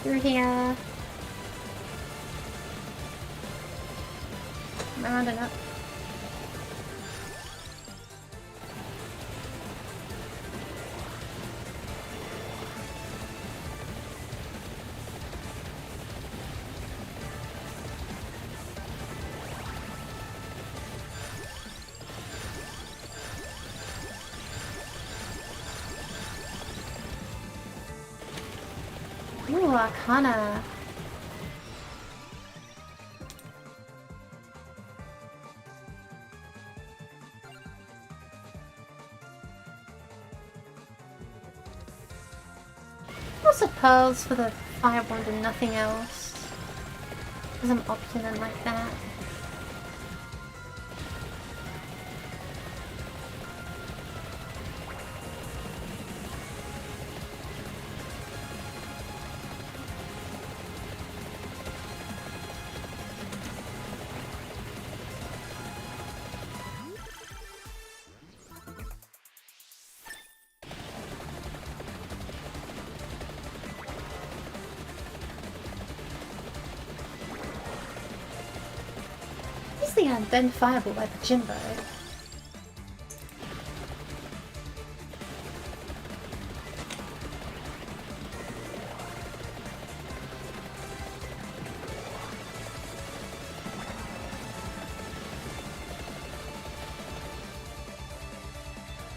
Speaker 1: Through here. Round and up. Ooh, Arcana. Lots of pearls for the fire wand and nothing else. Because I'm obstinate like that. Easily identifiable by the Jimbo.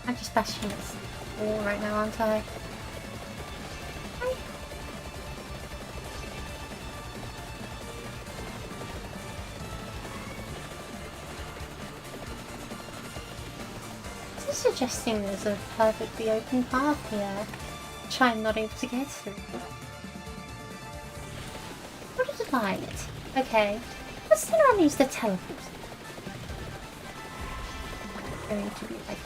Speaker 1: I'm just bashing this wall right now, aren't I? This is suggesting there's a perfectly open path here, which I'm not able to get through. What is it like? Okay, let's turn around and use the teleport. Going to be like.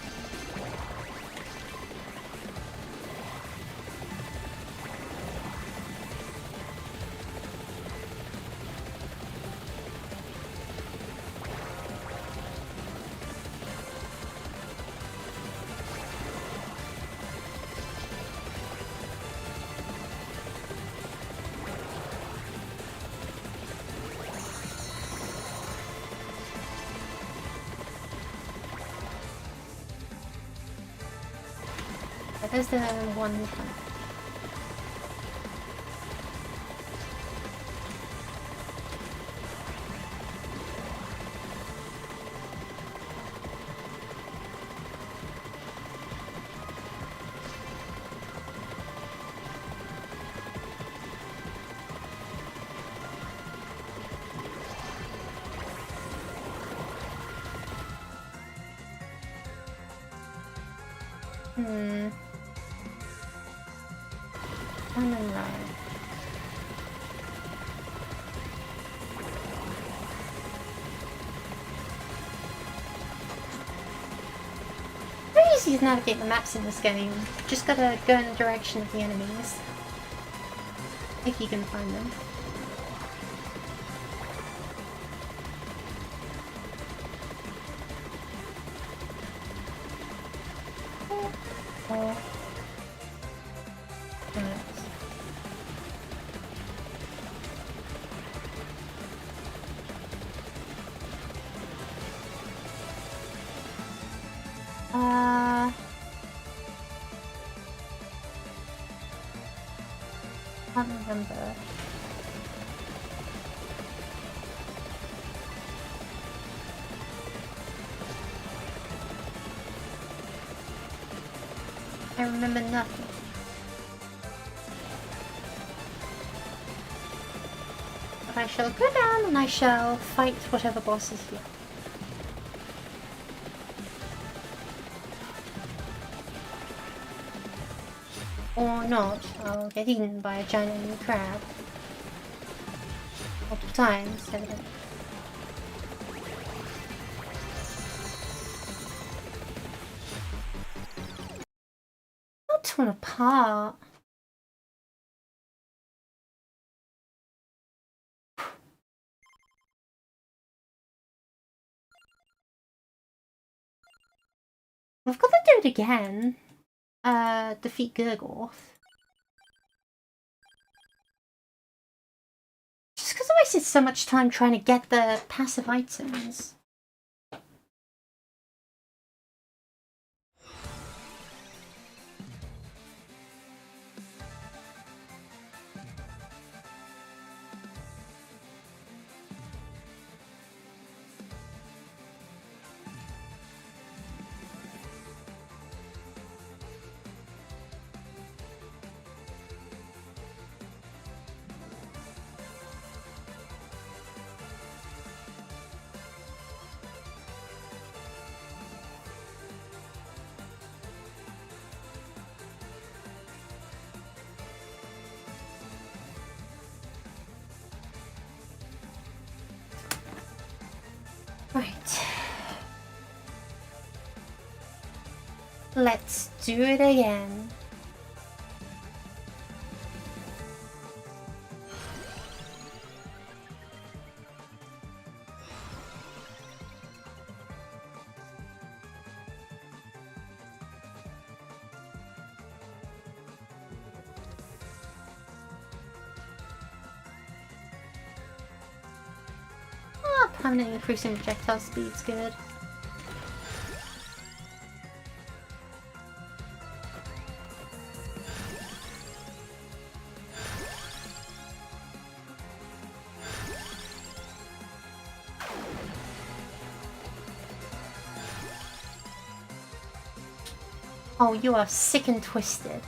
Speaker 1: There's the one time. And then right. Very easy to navigate the maps in this game. Just gotta go in the direction of the enemies. If you can find them. I can't remember. I remember nothing. But I shall go down and I shall fight whatever boss is here. Or not, I'll get eaten by a giant enemy crab. Multiple times, evidently. Not torn apart. We've got to do it again. Defeat Gurgorth. Just because I wasted so much time trying to get the passive items. Right. Let's do it again. Permanent increasing projectile speed's good. Oh, you are sick and twisted.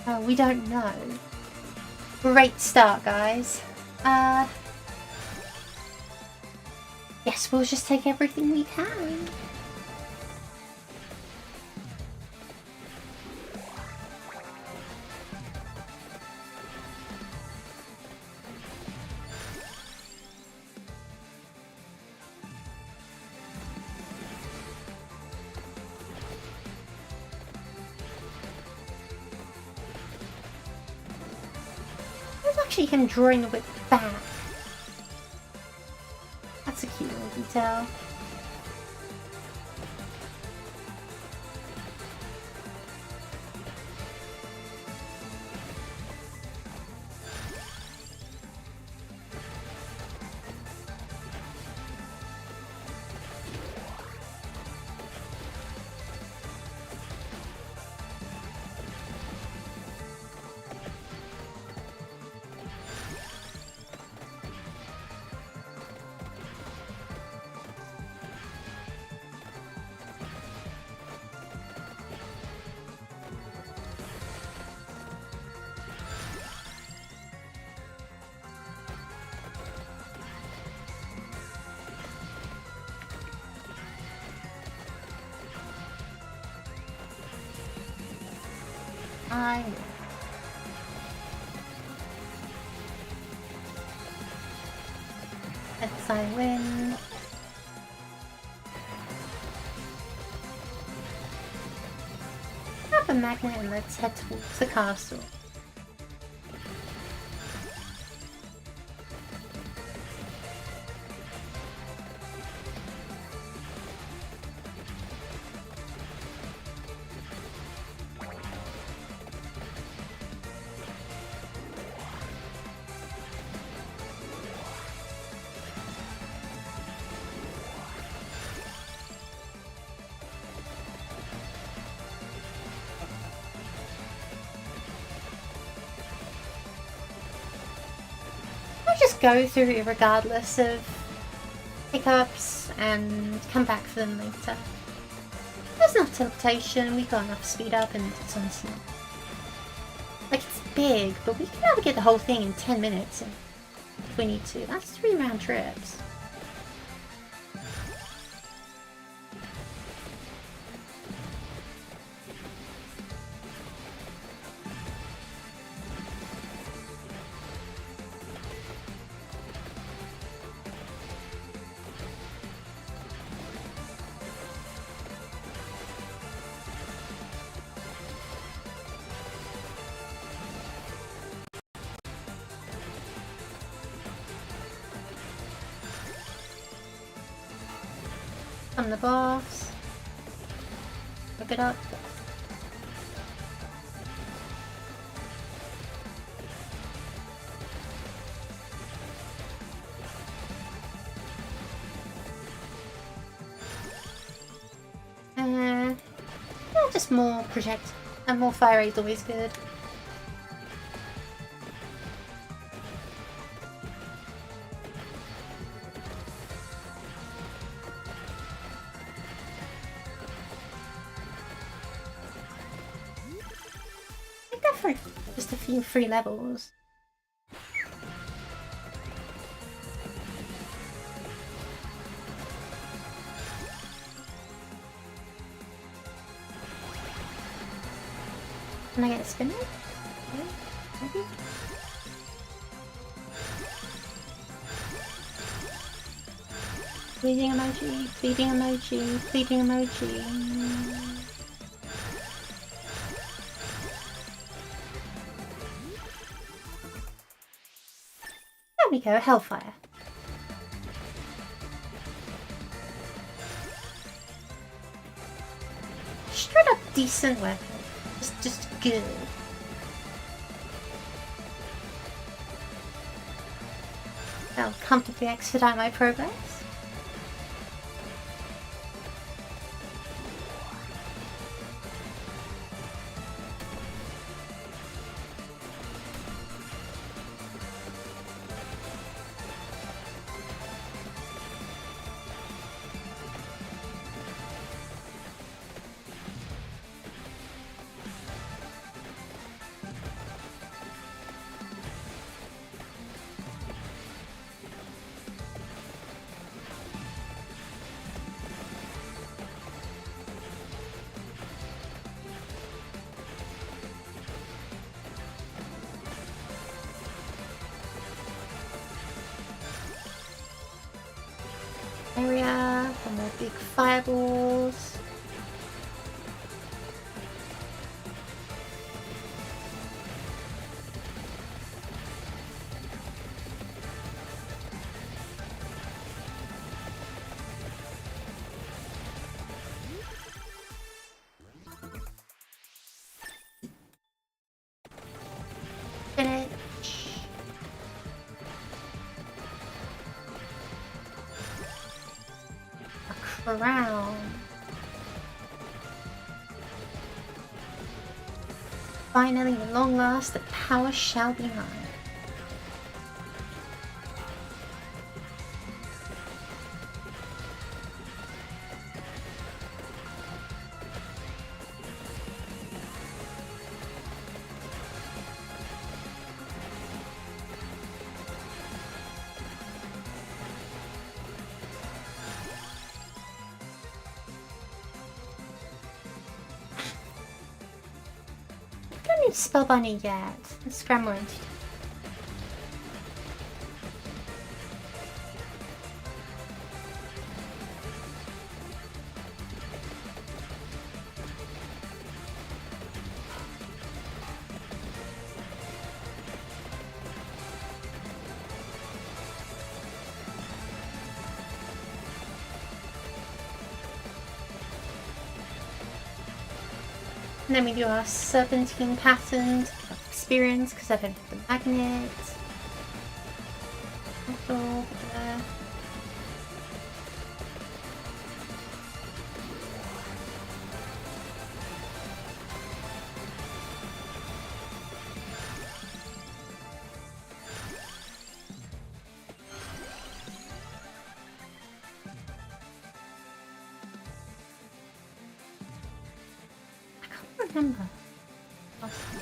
Speaker 1: Oh, we don't know. Great start, guys. Guess we'll just take everything we can. Actually him drawing the whip back. That's a cute little detail. I know. Let's I win. Grab a magnet and let's head towards the castle. Just go through it regardless of hiccups and come back for them later. There's enough teleportation, we've got enough speed up, and it's honestly like, it's big, but we can navigate the whole thing in 10 minutes if we need to. That's 3 round trips. I'm the boss. Whip it up. Yeah, just more project And more fire rate's always good. I think that for just a few free levels. Can I get a spinner? Yeah, maybe? Pleading emoji, pleading emoji, pleading emoji. There we go, Hellfire. Straight up decent weapon. Just good. That'll comfortably expedite my progress. Area, some more big fireballs. Finish. Crown. Finally, at long last, the power shall be mine. Spellbinding yet. Let's grab more into and then we do our serpentine pattern to pick up experience because I don't have the magnet. Also, there. Remember. Awesome.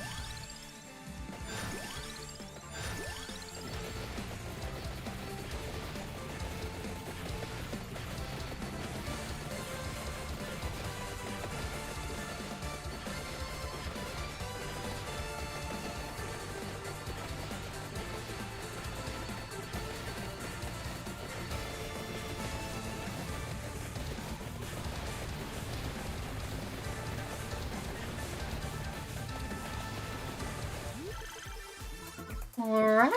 Speaker 1: Alright.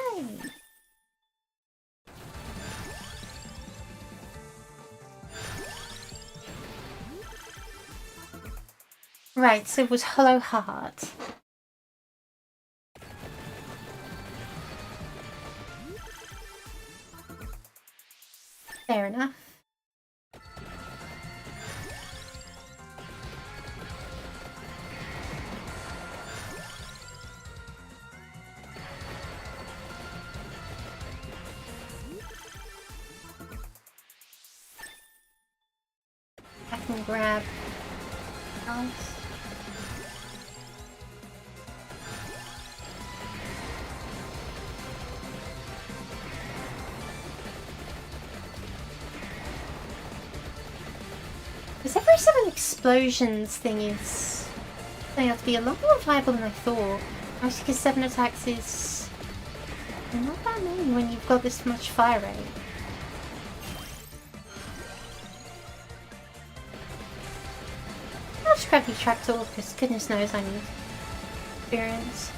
Speaker 1: Right, so it was Hollow Heart. Fair enough. can grab else. Because every 7 explosions thing is turning out to be a lot more viable than I thought. Actually, because 7 attacks is not that many when you've got this much fire rate. I'll just grab the tractor because goodness knows I need experience.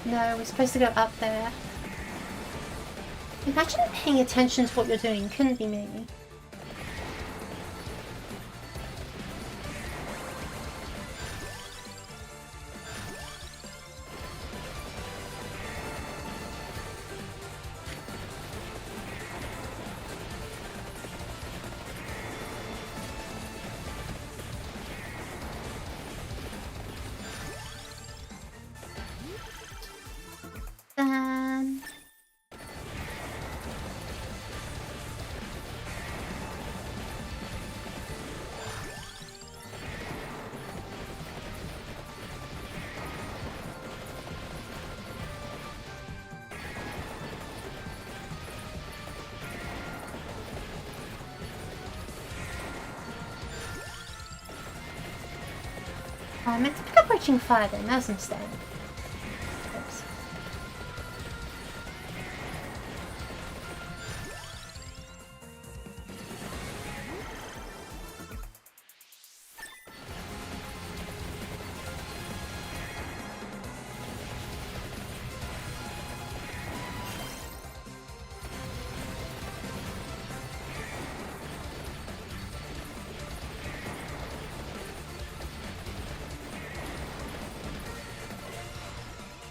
Speaker 1: No, we're supposed to go up there. Imagine paying attention to what you're doing. Couldn't be me. I meant to pick up Reaching Fire then, that was a mistake. Oops.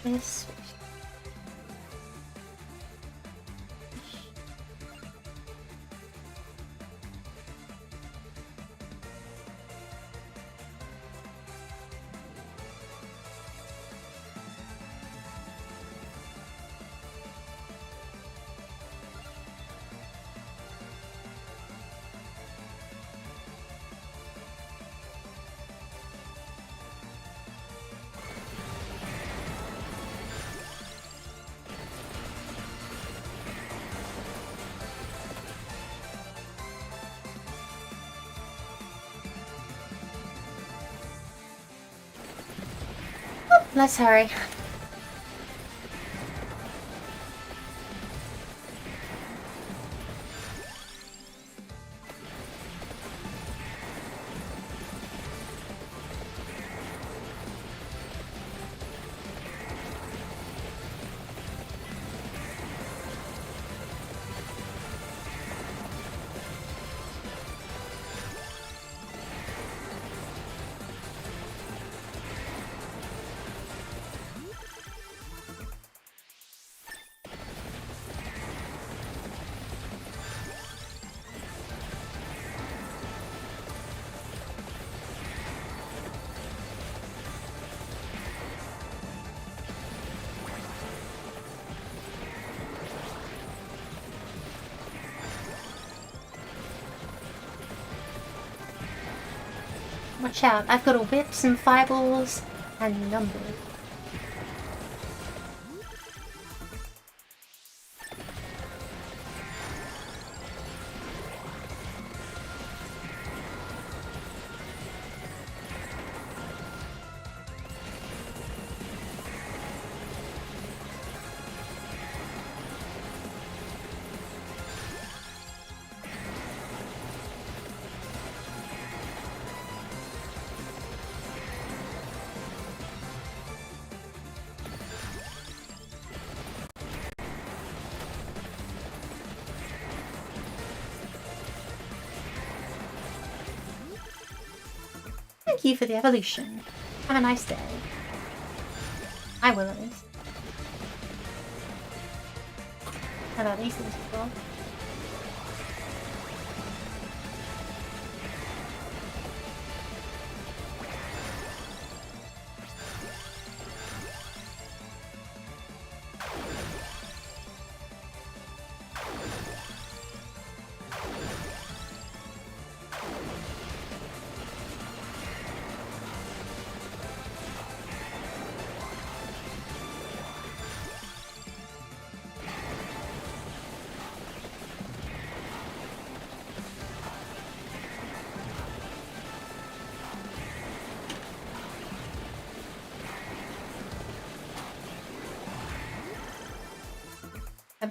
Speaker 1: This. Let's hurry. Watch out, I've got a whip, some fireballs, and number. thank you for the evolution. Have a nice day. I will at least. How about these things as well?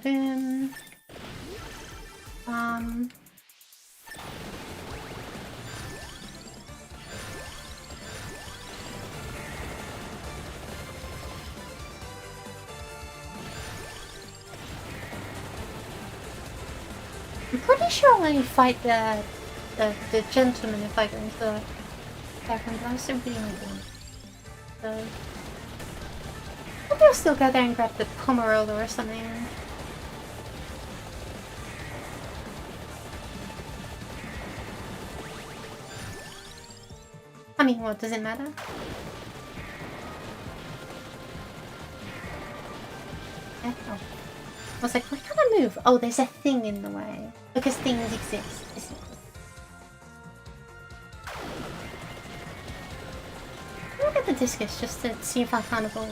Speaker 1: Boom. I'm pretty sure I'll only fight the gentleman if I go into the second, but I'm still being one. So maybe I'll still go there and grab the Pomerolo or something. I mean, what, does it matter? Yeah, oh. I was like, why can't I move? Oh, there's a thing in the way. Because things exist. Look at the discus just to see if I find a ball.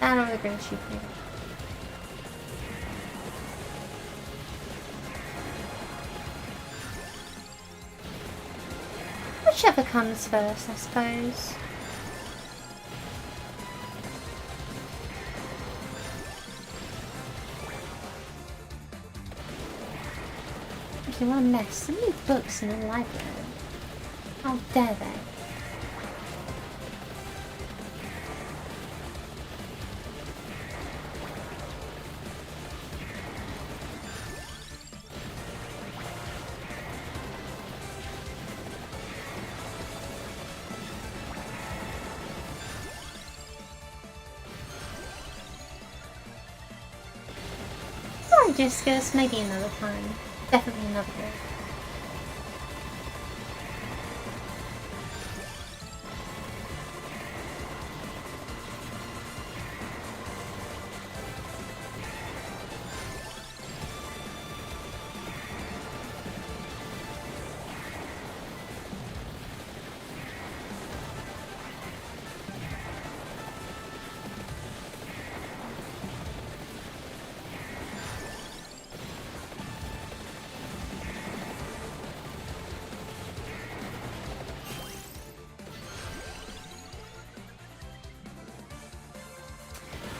Speaker 1: That or the green sheep. Whichever comes first, I suppose. Actually, what a mess. So many books in the library. How dare they? Discus, maybe another time. Definitely another day.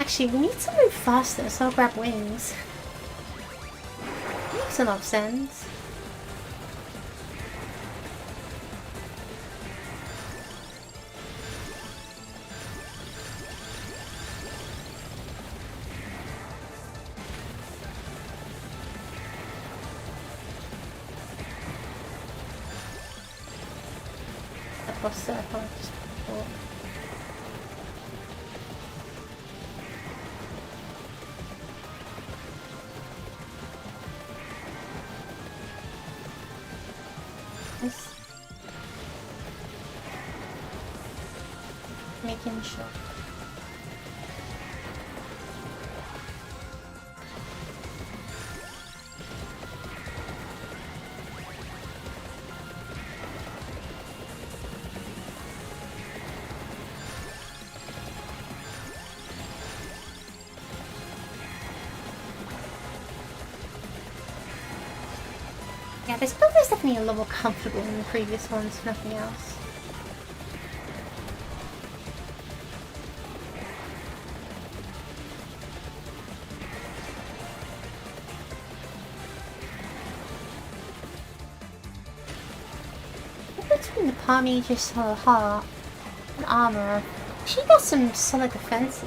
Speaker 1: Actually, we need to move faster, so I'll grab wings. Makes a lot of sense. Across circle, just before. Making sure. Yeah, this build is definitely a lot more comfortable than the previous ones, if nothing else. Between the Palmy, just her heart and armor, she got some solid defenses.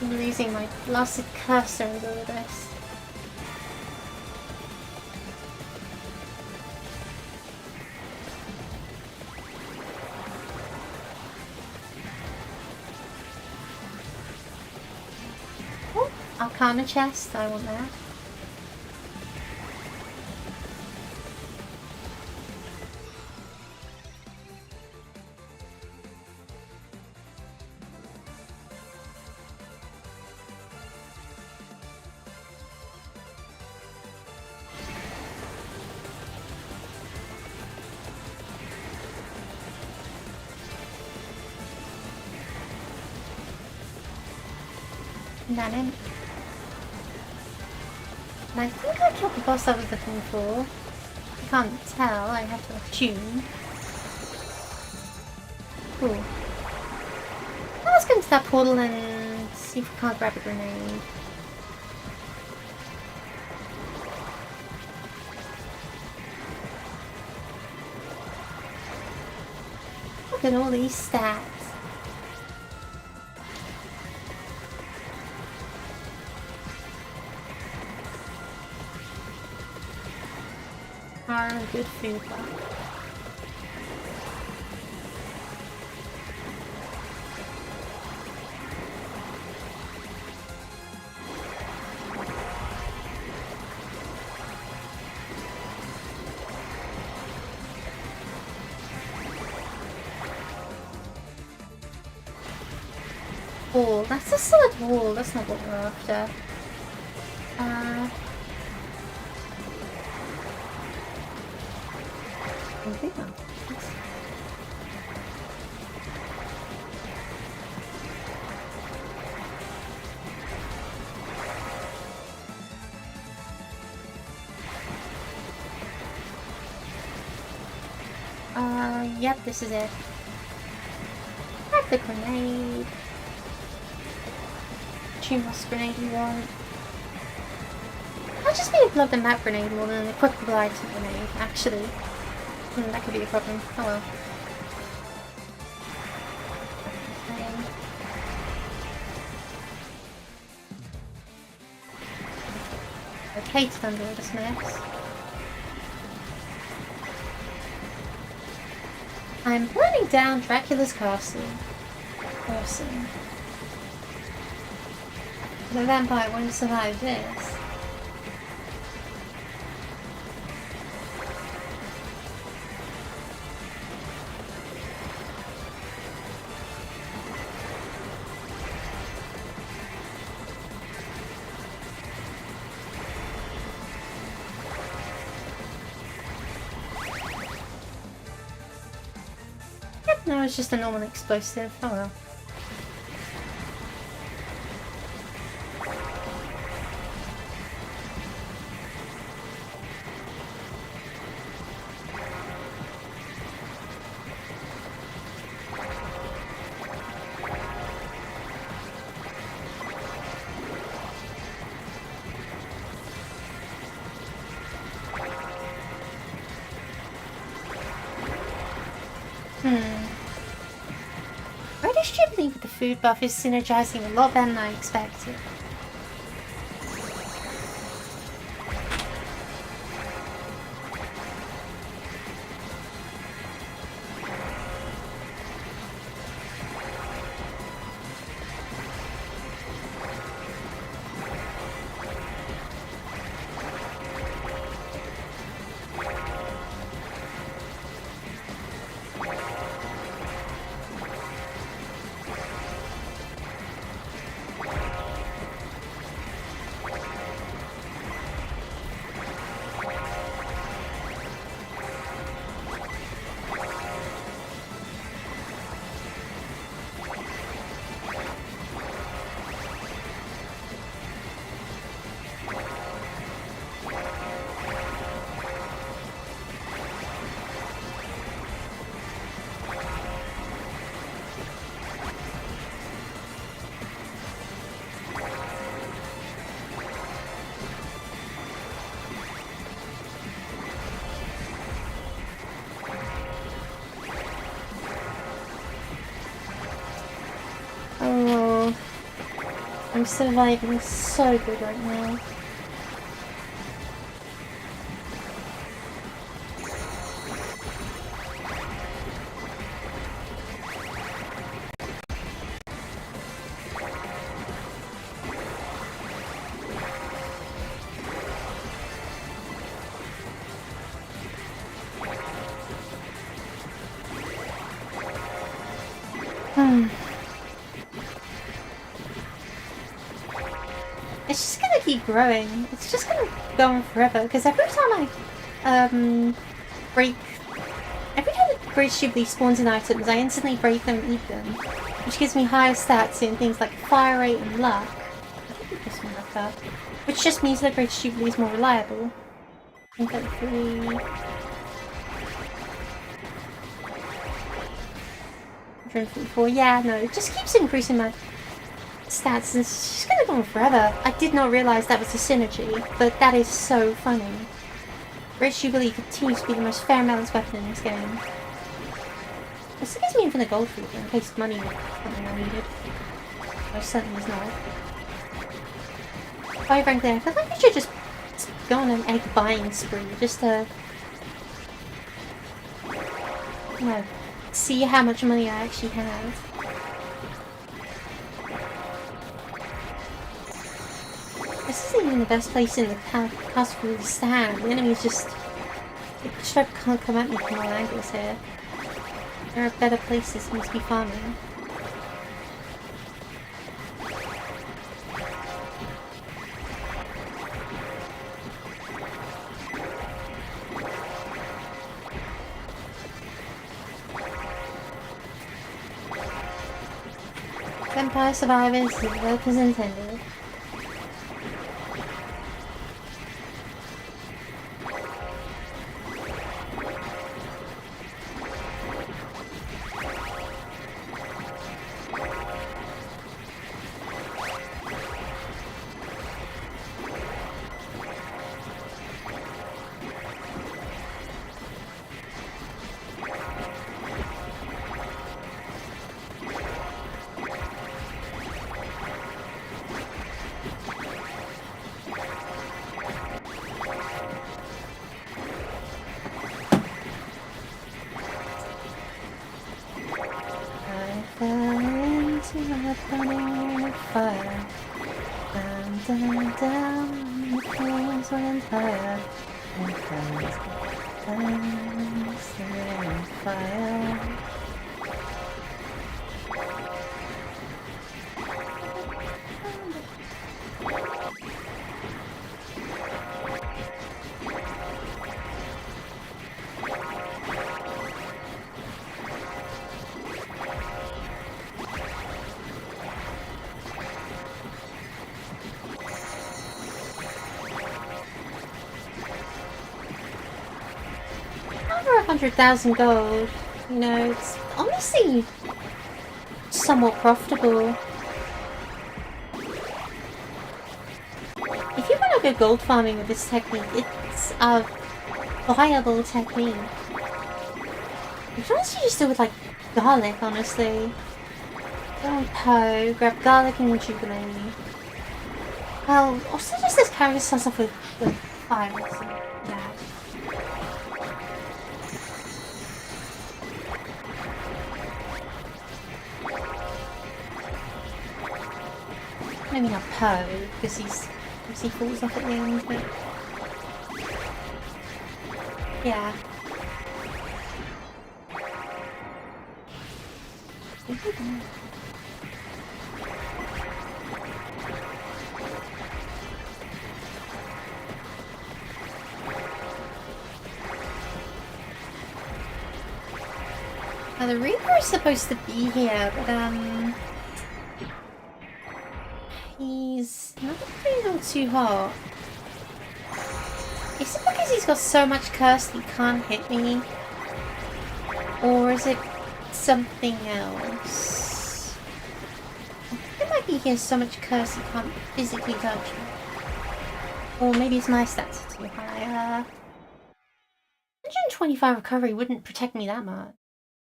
Speaker 1: I'm losing my blasted cursor with all of this. Oh, Arcana chest, I want that. That in. And I think I killed the boss I was looking for. I can't tell, I have to tune. Cool. Let's go into that portal and see if we can't grab a grenade. Look at all these stats. Good food back. Wall. That's a solid wall. That's not what we're after. Yep, this is it. Grab the grenade. Tumos grenade you want. I'll just be a blood and map grenade more than an equipable item grenade, actually. That could be a problem. Oh well. Okay, to under all this mess. I'm burning down Dracula's castle. Awesome. The vampire won't survive this. No, it's just a normal explosive. Oh well. With the food buff is synergizing a lot better than I expected. I'm surviving so good right now. It's just gonna keep growing. It's just gonna go on forever, because every time I, break... Every time the Great Jubilee spawns in items, I instantly break them and eat them, which gives me higher stats in things like fire rate and luck. I think it gives me luck up. Which just means the Great Jubilee is more reliable. 133... 144, yeah, no, it just keeps increasing my stats, and it's just gonna go on forever. I did not realise that was a synergy, but that is so funny. Great Jubilee continues to be the most fair balanced weapon in this game. It still gives me infinite gold for it in case money was something I needed. Most certainly is not. 5 rank there. I feel like I should just go on an egg buying spree, just to... you know, see how much money I actually have. This isn't even the best place in the castle to stand. The enemies just... they straight can't come at me from all angles here. There are better places for me to be farming. Vampire survivors is work as intended. Burning fire, down, down, down, the flames went higher, and flames, flames, fire. Over 100,000 gold, you know, it's honestly somewhat profitable. If you want to go gold farming with this technique, it's a viable technique. You can honestly just do it with like garlic, honestly. Go on Poe, grab garlic and Jubilee. Well, also just this character starts off with fire, so yeah. Maybe not Poe, because he falls off at the end, but... yeah. Now the Reaper is supposed to be here, but he's not feeling too hot. Is it because he's got so much curse that he can't hit me? Or is it something else? I think it might be he has so much curse he can't physically touch me. Or maybe it's my stats are too high. 125 recovery wouldn't protect me that much.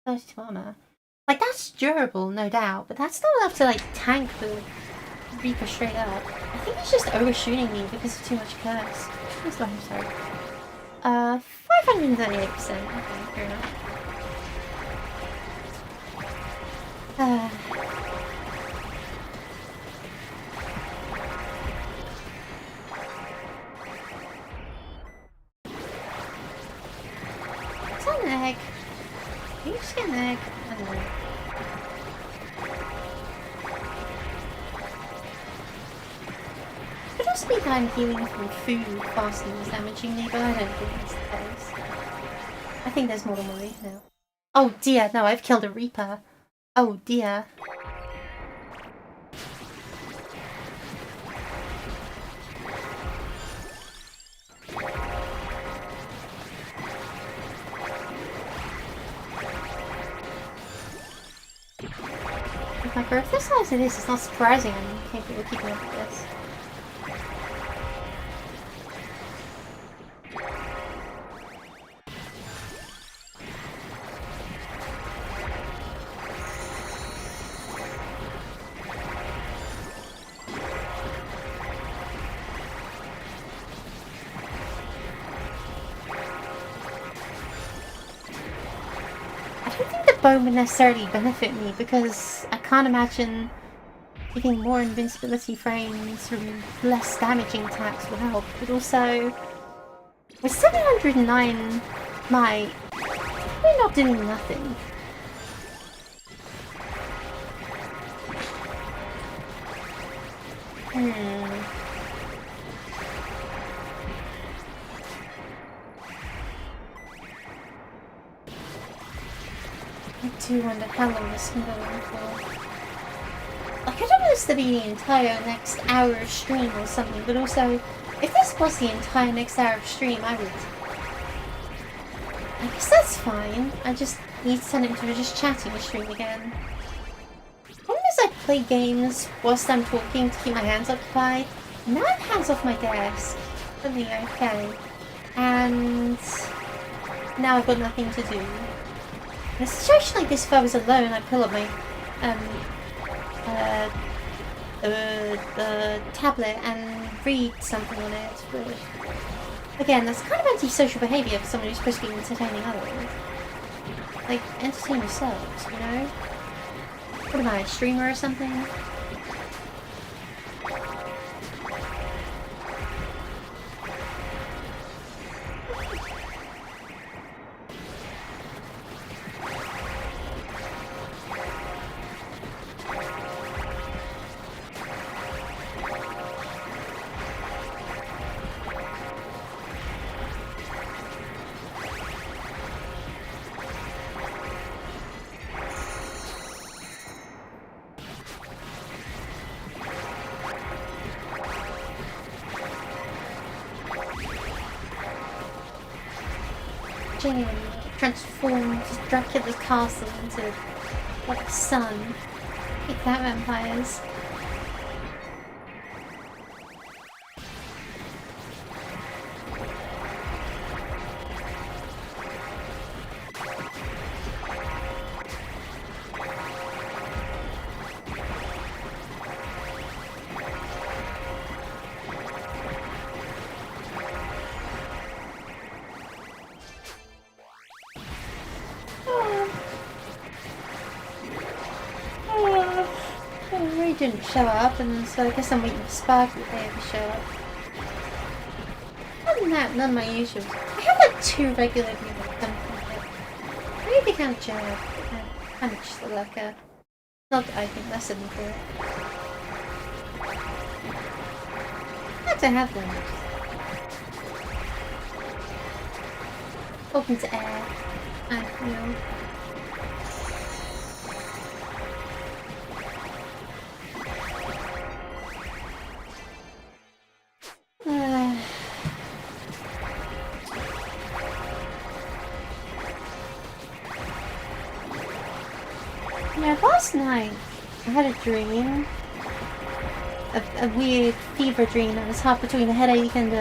Speaker 1: 32 armor. Like, that's durable, no doubt, but that's not enough to, like, tank the Reaper straight up. I think he's just overshooting me because of too much curse. That's why I'm sorry. 538%. Okay, fair enough. It's an egg. Can you just get an egg? I don't know. Could also be that I'm healing from food faster than it's damaging me, but I don't think that's the case. I think there's more than one Reaper now. Oh dear, no, I've killed a Reaper. Oh dear. With my growth this size it is, it's not surprising I'm capable of keeping up with this. Bow would necessarily benefit me because I can't imagine giving more invincibility frames from less damaging attacks will help, but also with 709 might, we're not doing nothing. I do wonder how long this can go on for. Like, I don't want this to be the entire next hour of stream or something, but also, if this was the entire next hour of stream, I guess that's fine. I just need to turn it into just chatting or stream again. As I play games whilst I'm talking to keep my hands occupied, now I have hands off my desk. Suddenly, okay. And now I've got nothing to do. In a situation like this, if I was alone, I'd pull up my tablet and read something on it. But again, that's kind of antisocial behaviour for someone who's supposed to be entertaining others. Like, entertain yourselves, you know? What am I, a streamer or something? Transformed Dracula's castle into like the sun. Take that, vampires. Didn't show up, and so I guess I'm waiting for Sparky to show up. Other than that, none of my usuals. I have like 2 regular people that come from it. Maybe they kind of jab, but kind of just like a... Not that I think that's an for it. I have to have them. Open to air. I feel. Yeah, last night I had a dream, a weird fever dream that was half between a headache and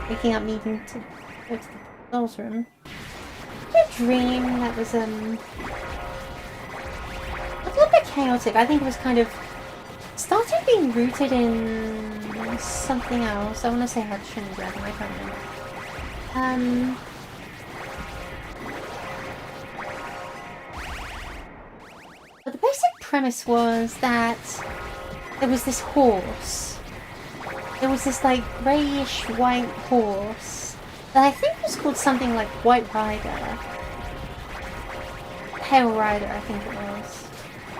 Speaker 1: waking up needing to go to the doll's room. I had a dream that was a little bit chaotic. I think it was kind of started being rooted in something else. I want to say How to Train Your Dragon, I can't remember. But the basic premise was that there was this horse. There was this like greyish white horse that I think was called something like White Rider. Pale Rider, I think it was.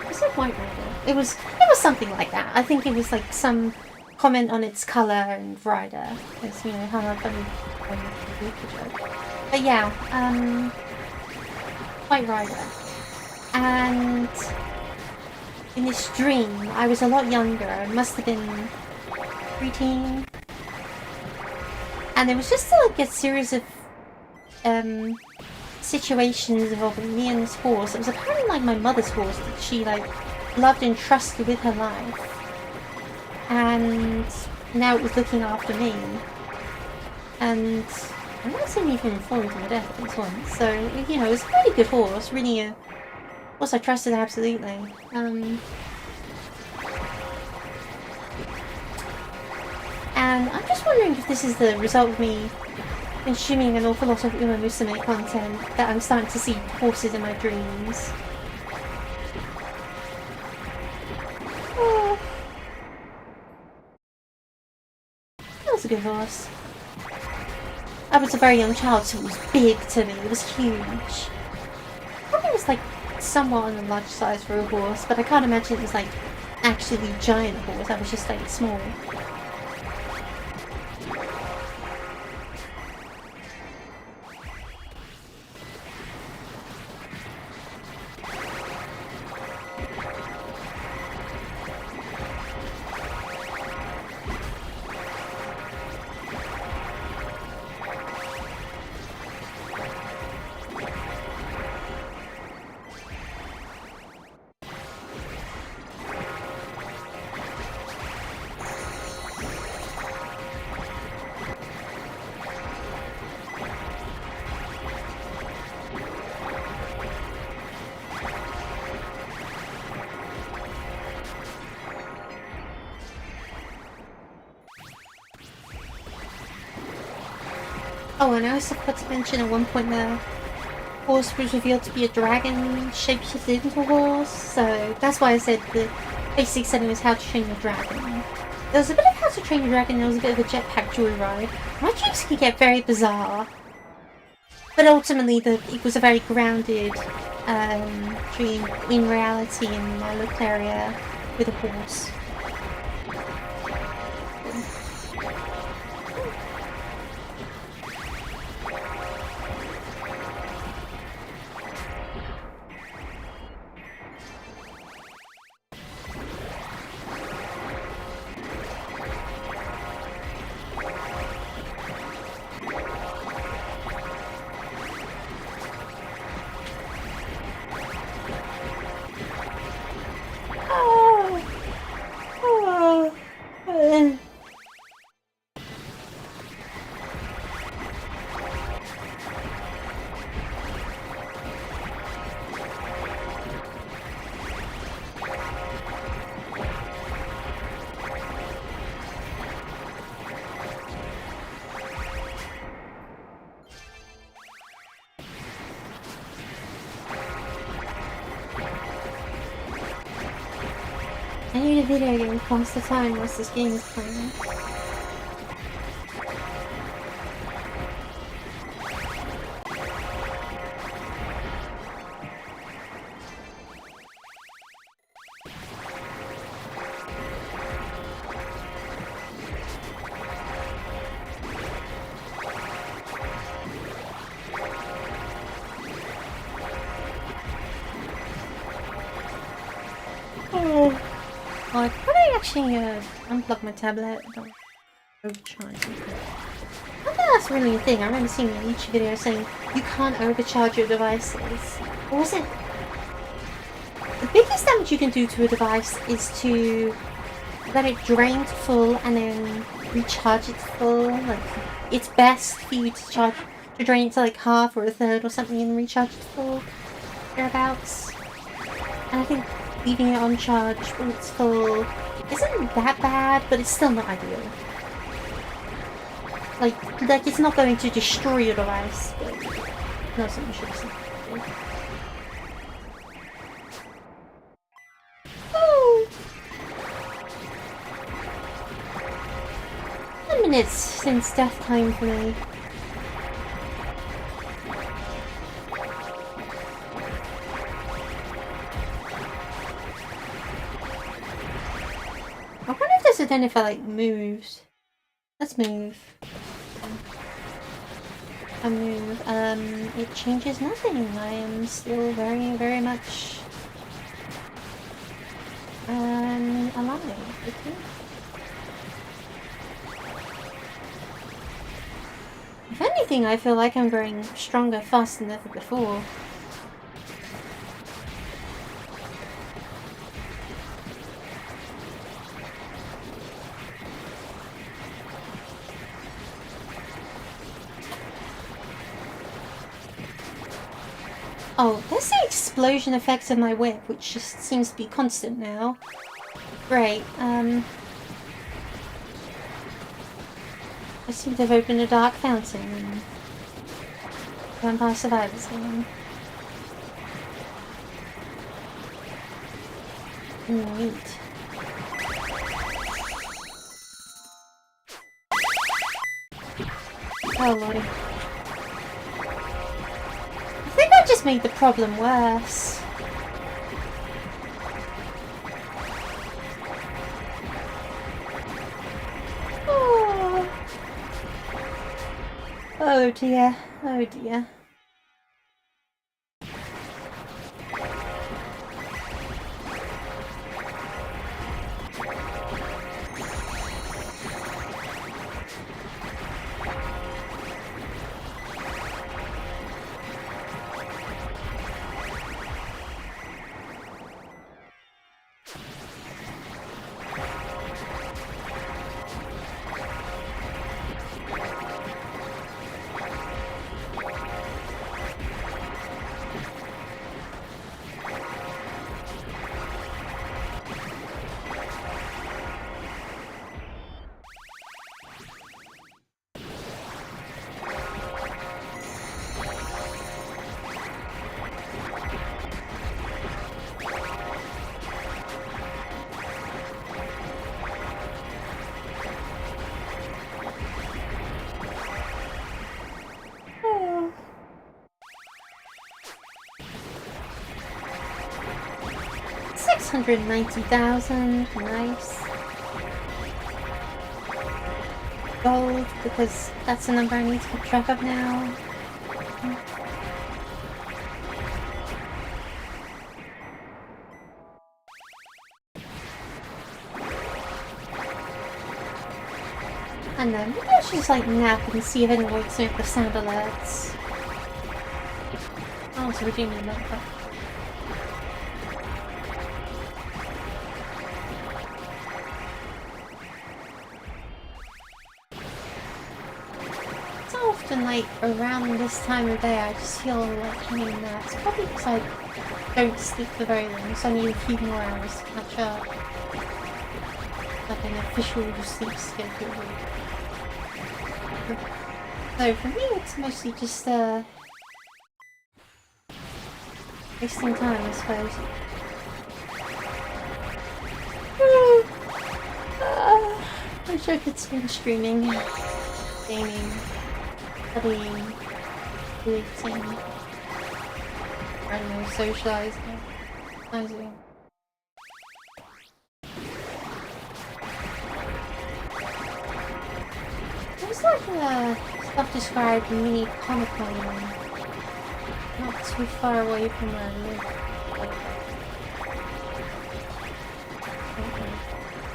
Speaker 1: Was it White Rider? It was something like that. I think it was like some comment on its colour and rider. Because, you know, how funny joke. But yeah, White Rider. And in this dream, I was a lot younger. I must have been preteen. And it was just like a series of situations involving me and this horse. It was apparently like my mother's horse that she like loved and trusted with her life. And now it was looking after me. And I might have seen me even falling to my death at this one. So, you know, it was a really good horse, really a horse I trusted absolutely. And I'm just wondering if this is the result of me consuming an awful lot of Uma Musume content, that I'm starting to see horses in my dreams. Oh. That was a good horse. I was a very young child, so it was big to me. It was huge. Probably was like somewhat on the large size for a horse, but I can't imagine it was like actually giant horse. I was just like small. Oh, and I also forgot to mention at one point the horse was revealed to be a dragon shapeshifted into a horse, so that's why I said the basic setting was How to Train Your Dragon. There was a bit of How to Train Your Dragon, there was a bit of a jetpack joyride. My dreams can get very bizarre, but ultimately it was a very grounded dream in reality in my local area with a horse. I need a video game to pass the time whilst this game is playing. Oh. Well, I could probably actually unplug my tablet. Don't overcharge it. I think that's really a thing. I remember seeing a YouTube video saying you can't overcharge your devices. Or was it? The biggest damage you can do to a device is to let it drain to full and then recharge it to full. Like, it's best for you to drain it to like half or a third or something and recharge it to full. Thereabouts. And I think leaving it on charge when it's full isn't that bad, but it's still not ideal. Like it's not going to destroy your device, but no, something should have said. Oh! 10 minutes since death time for me. I wonder if this would end if I like moved. Let's move. I move. It changes nothing. I am still very, very much alive. Okay. If anything, I feel like I'm growing stronger faster than ever before. Oh, there's the explosion effects of my whip, which just seems to be constant now. Great, I seem to have opened a dark fountain in Vampire Survivors game. Neat. Oh lordy. I think I just made the problem worse. Oh, oh dear, oh dear. $690,000, nice. Gold, because that's the number I need to keep track of now. And then maybe I should just like nap and see if anyone wakes me up with sound alerts. Oh, so we're doing another one. Often like around this time of day I just feel like having naps. Probably because I don't sleep for very long, so I need a few more hours to catch up. Like an official sleep schedule. So for me it's mostly just wasting time, I suppose. I wish I could spend streaming, gaming, studying, creating, I don't know, socializing. There's like a self-described mini Comic-Con not too far away from where I live.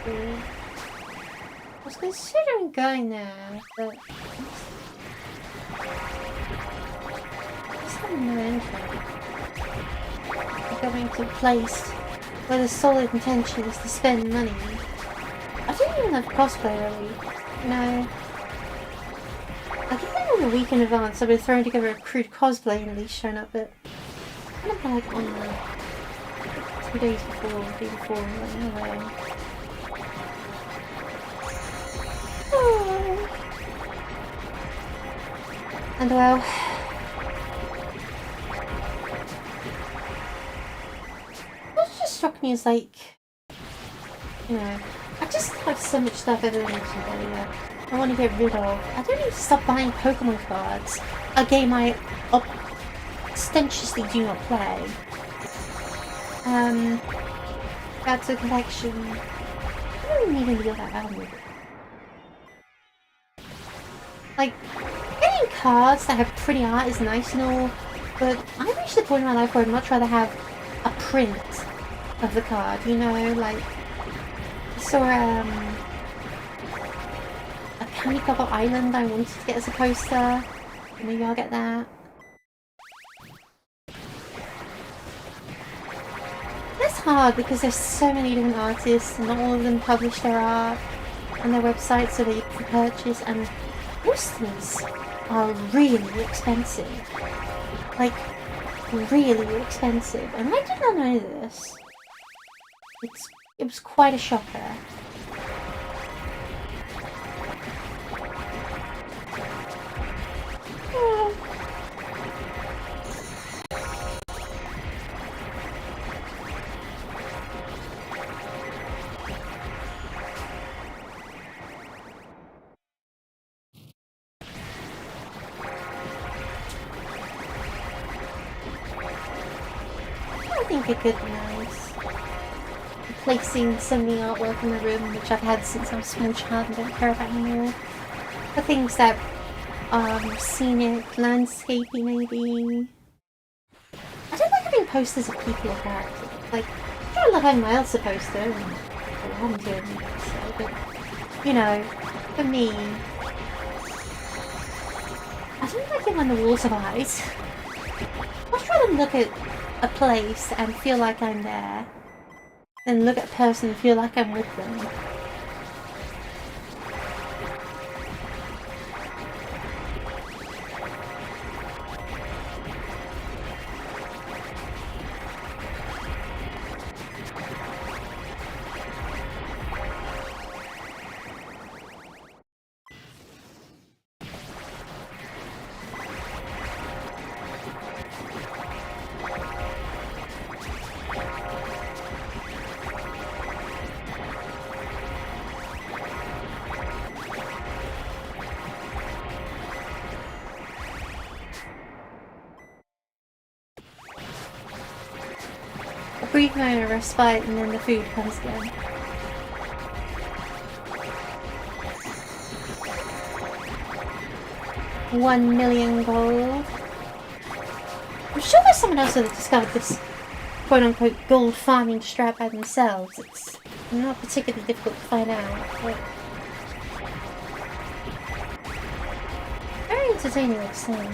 Speaker 1: I was considering going there, but no entrance. Going to a place where the sole intention is to spend money. I don't even have cosplay really. No. I think in a week in advance I've been throwing together a crude cosplay and at least shown up, but kind of like on the 2 days before, the day before, like no way. And well, what just struck me is like, you know, I just have so much stuff, as I mentioned earlier, I want to get rid of. I don't need to stop buying Pokemon cards, a game I ostentatiously do not play. That's a collection. I don't even feel that out with it. Like, getting cards that have pretty art is nice and all, but I've reached the point in my life where I'd much rather have a print of the card, you know, like, I saw a Kamikobo Island I wanted to get as a poster. Maybe I'll get that. That's hard because there's so many different artists and not all of them publish their art on their website so that you can purchase, and most of these are really expensive. Like, really expensive. And I did not know this. It was quite a shocker. I think it could be nice. Replacing some of the artwork in the room, which I've had since I was a small child and don't care about anymore. For things that are more scenic, landscapey maybe. I don't like having posters of people or characters. Like, I love having my Elsa poster and London, so, but, you know, for me, I don't like it when the walls have eyes. I'd rather look at a place and feel like I'm there than look at a person and feel like I'm with them. A brief moment of respite and then the food comes again. $1,000,000 gold. I'm sure there's someone else that discovered this quote-unquote gold farming strat by themselves. It's not particularly difficult to find out, but very entertaining at the same.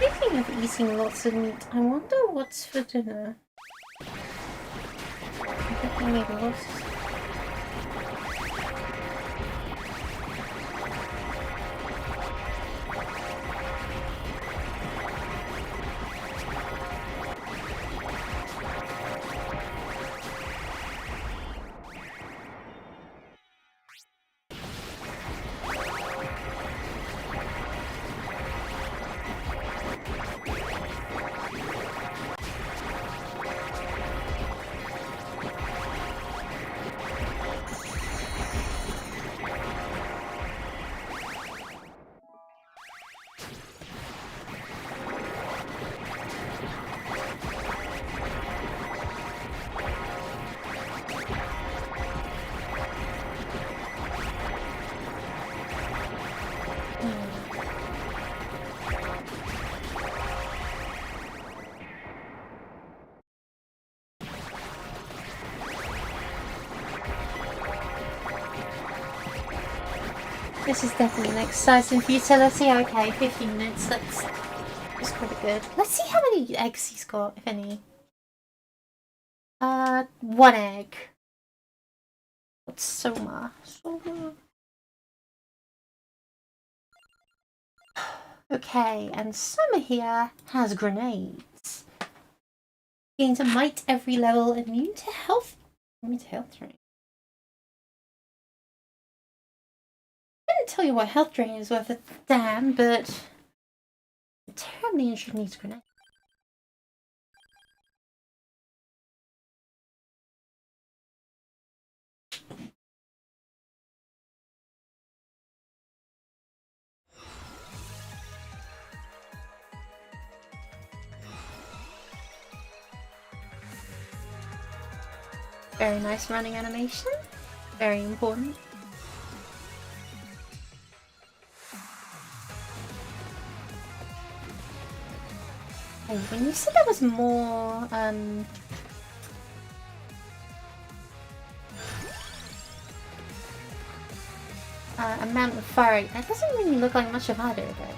Speaker 1: Speaking of eating lots of meat, I wonder what's for dinner. I think I made lots. This is definitely an exercise in futility. Okay, 15 minutes. That's pretty good. Let's see how many eggs he's got, if any. 1 egg. What's Soma? Okay, and Soma here has grenades. Gains a might every level, immune to health. Immune to health drain. I didn't tell you what health drain is worth a damn, but terribly interested needs grenade. Very nice running animation. Very important. Hey, when you said there was more, amount of fire, that doesn't really look like much of either of it.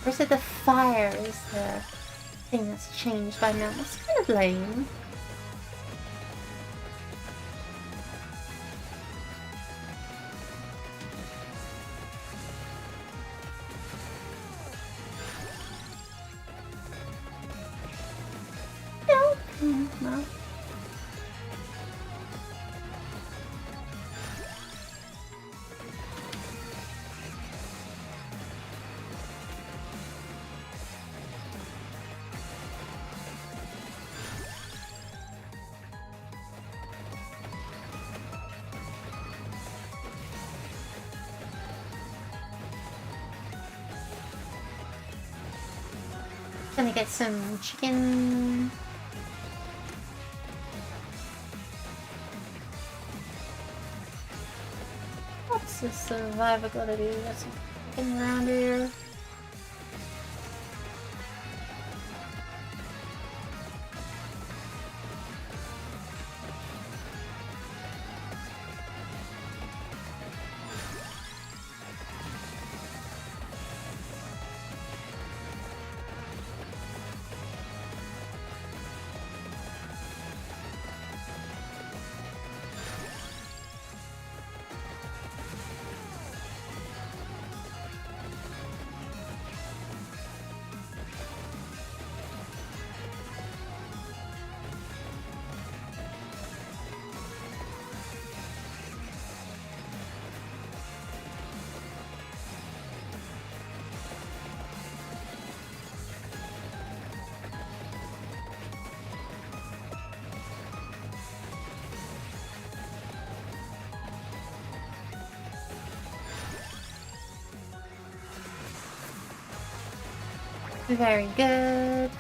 Speaker 1: Or is it the fire is the thing that's changed by now? That's kind of lame. No. No. Gonna get some chicken. What's the survivor gotta do? Got some chicken around here. Very good.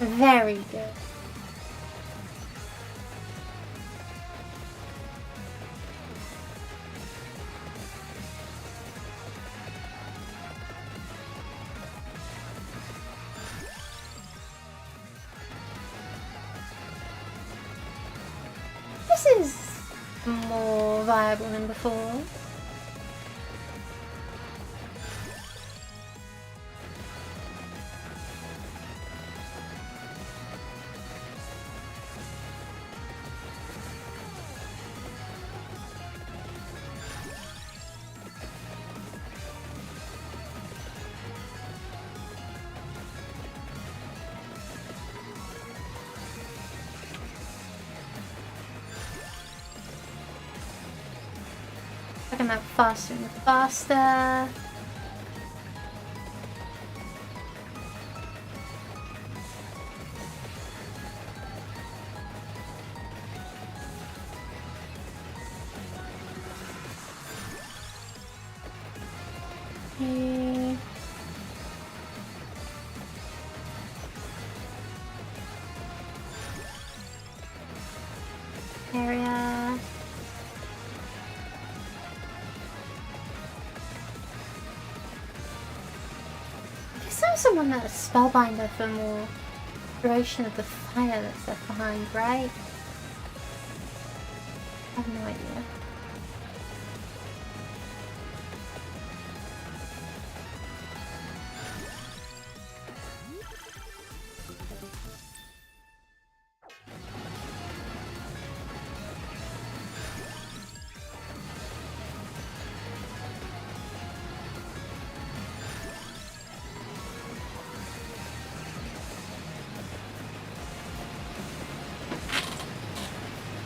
Speaker 1: Very good. This is more viable than before. Fucking that faster and faster. Okay. Area. I guess I'm someone that's spellbinder for more duration of the fire that's left behind, right? I have no idea.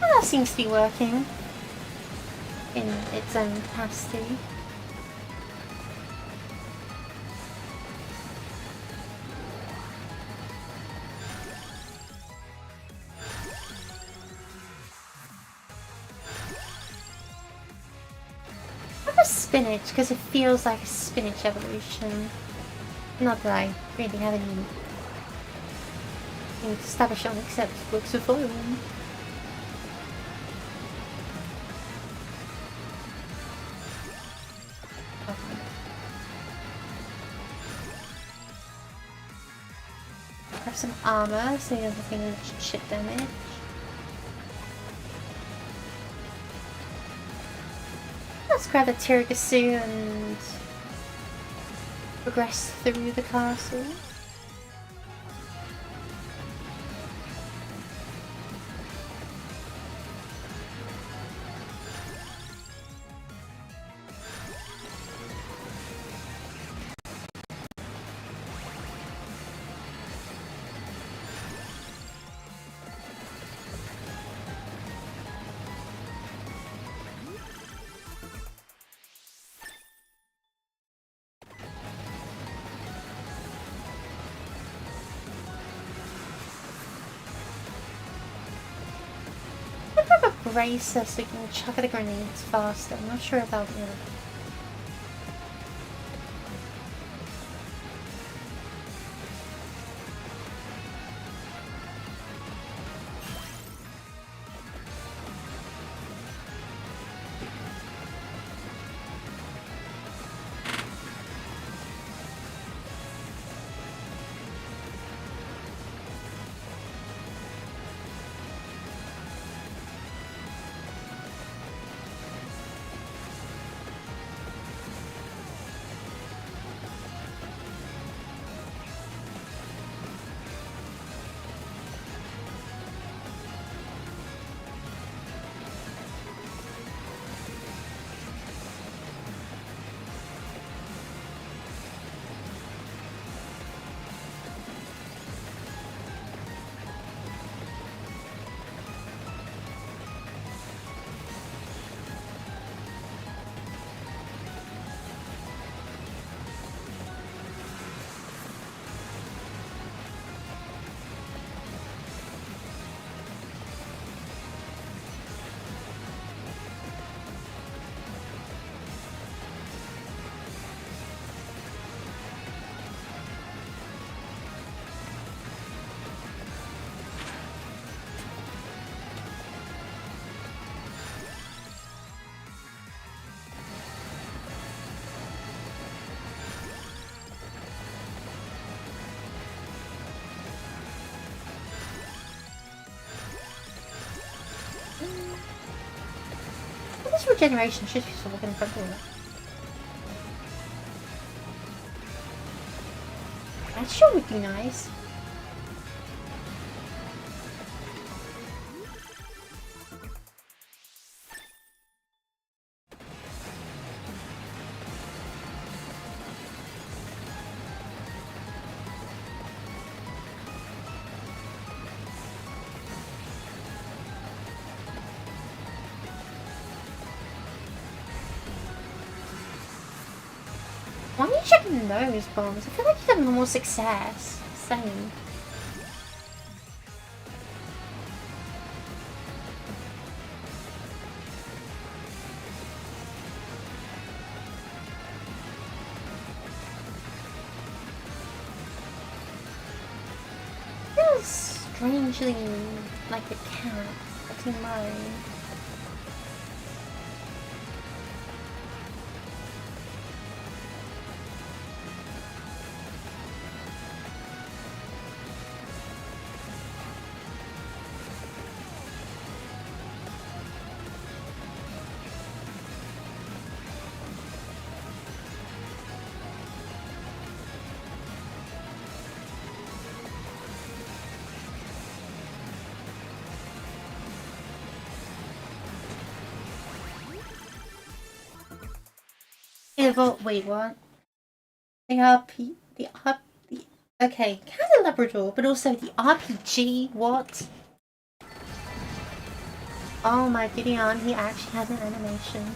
Speaker 1: That seems to be working in its own capacity. I have a spinach because it feels like a spinach evolution. Not that I really have anything to establish on except books of foil. Have some armor so he doesn't take much shit damage. Let's grab a Tiragasu and progress through the castle. Bracer so we can chuck the grenades faster. I'm not sure about the other. This regeneration should be sort of in front of it. That sure would be nice. Why are you checking those bombs? I feel like you have more success. Same. Feels strangely like a cat. That's in mine. evolve. Wait, what? Okay, kind of Labrador, but also the RPG. What? Oh my Gideon, he actually has an animation.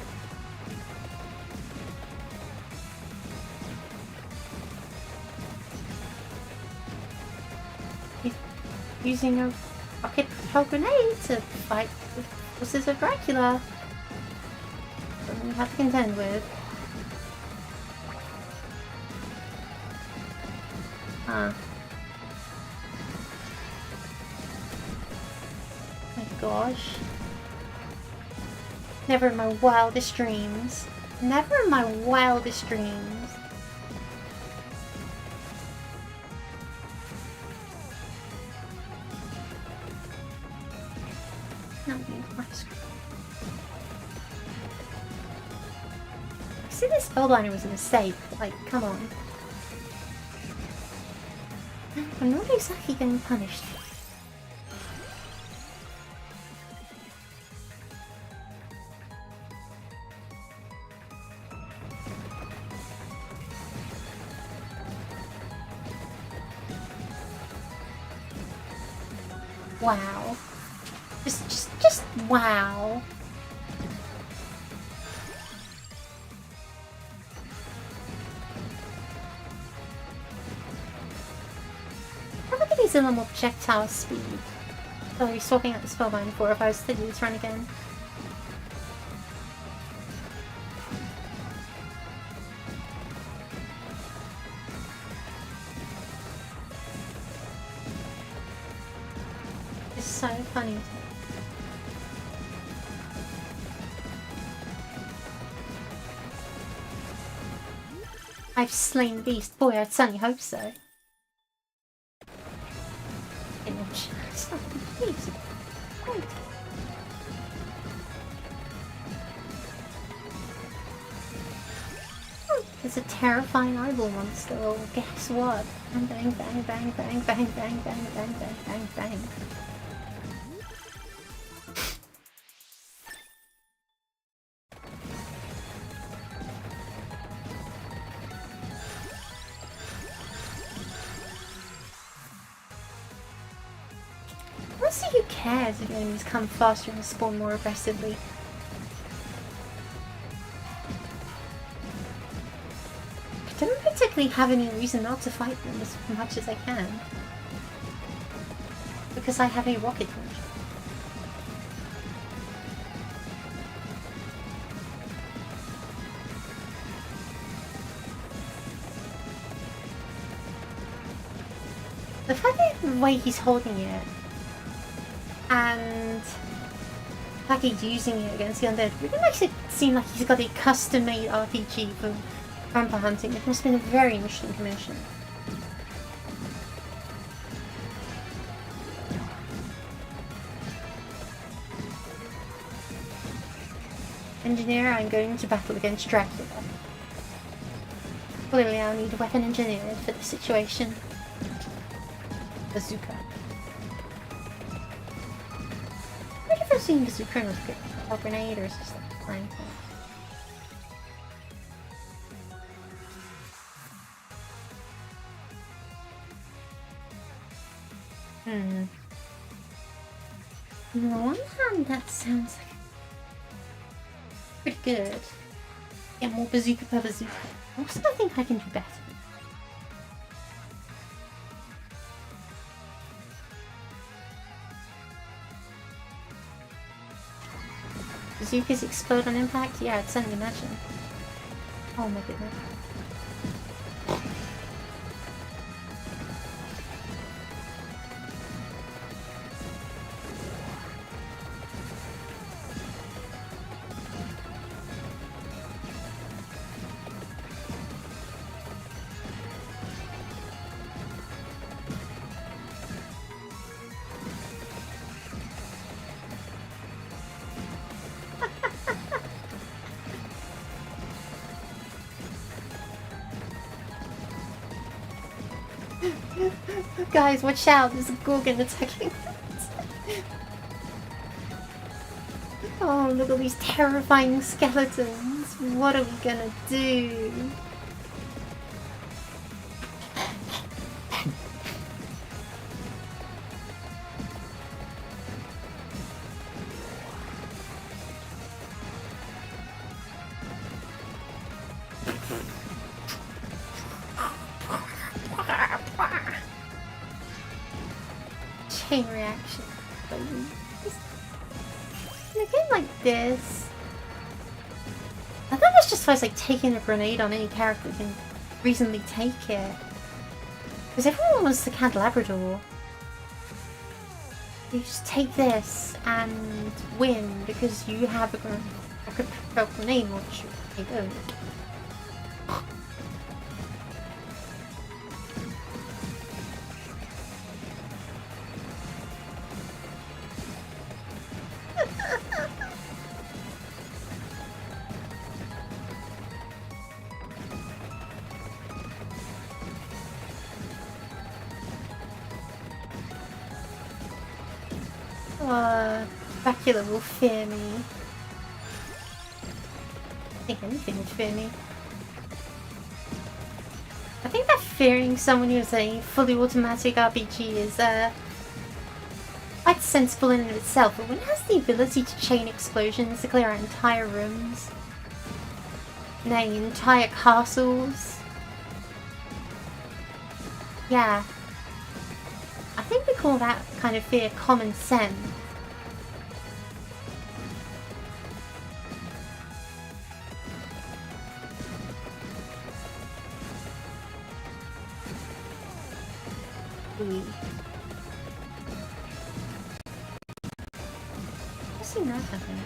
Speaker 1: He's using a rocket propelled grenade to fight the forces of Dracula. Something you have to contend with. Huh. My gosh. Never in my wildest dreams. Never in my wildest dreams. No, I see this spellbinder was a mistake. Like, come on. I'm not exactly getting punished. Wow. Just wow. How about these normal projectile speed? Oh, he's swapping out the spellbind before if I was to do this run again. It's so funny. I've slain the beast. Boy, I'd certainly hope so. Image. It's not the beast. Wait. Oh, it's a terrifying eyeball monster. Well, guess what? Bang, bang, bang, bang, bang, bang, bang, bang, bang, bang, bang, bang. Honestly, who cares if enemies come faster and spawn more aggressively? I don't particularly have any reason not to fight them as much as I can. Because I have a rocket launcher. The fact that the way he's holding it and the fact he's using it against the undead really makes it seem like he's got a custom-made RPG for vampire hunting. It must have been a very interesting commission. Engineer, I'm going to battle against Dracula. Clearly I'll need a weapon engineer for the situation. Bazooka. What if I've seen bazooka and a grenade, or is this like a flying thing? On the one hand, that sounds like pretty good. Yeah, more bazooka per bazooka. I also think I can do better. Bazookas explode on impact? Yeah, I'd certainly imagine. Oh my goodness. Guys, watch out, there's a Gorgon attacking us. Oh, look at these terrifying skeletons. What are we gonna do? Chain reaction. In a game like this, I thought that's just supposed like taking a grenade on any character that can reasonably take it. Because everyone wants the Candelabrador. You just take this and win because you have a grenade launcher. You don't. Dracula will fear me. I think anything would fear me. I think that fearing someone who's a fully automatic RPG is quite sensible in and of itself, but when it has the ability to chain explosions to clear out entire rooms, nay, entire castles, yeah. I think we call that kind of fear common sense. I've seen that happen.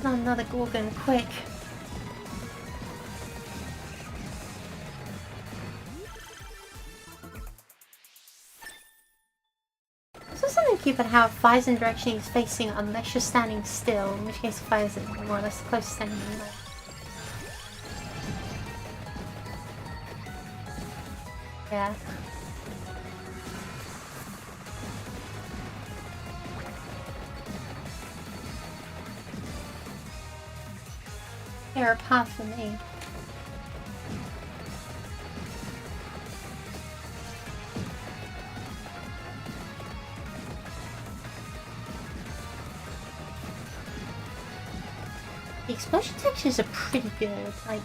Speaker 1: Not another Gorgon, quick. There's something cute about how it fires in the direction he's facing unless you're standing still, in which case it fires it more or less the closest enemy. Yeah. They're a path for me. The explosion textures are pretty good, like...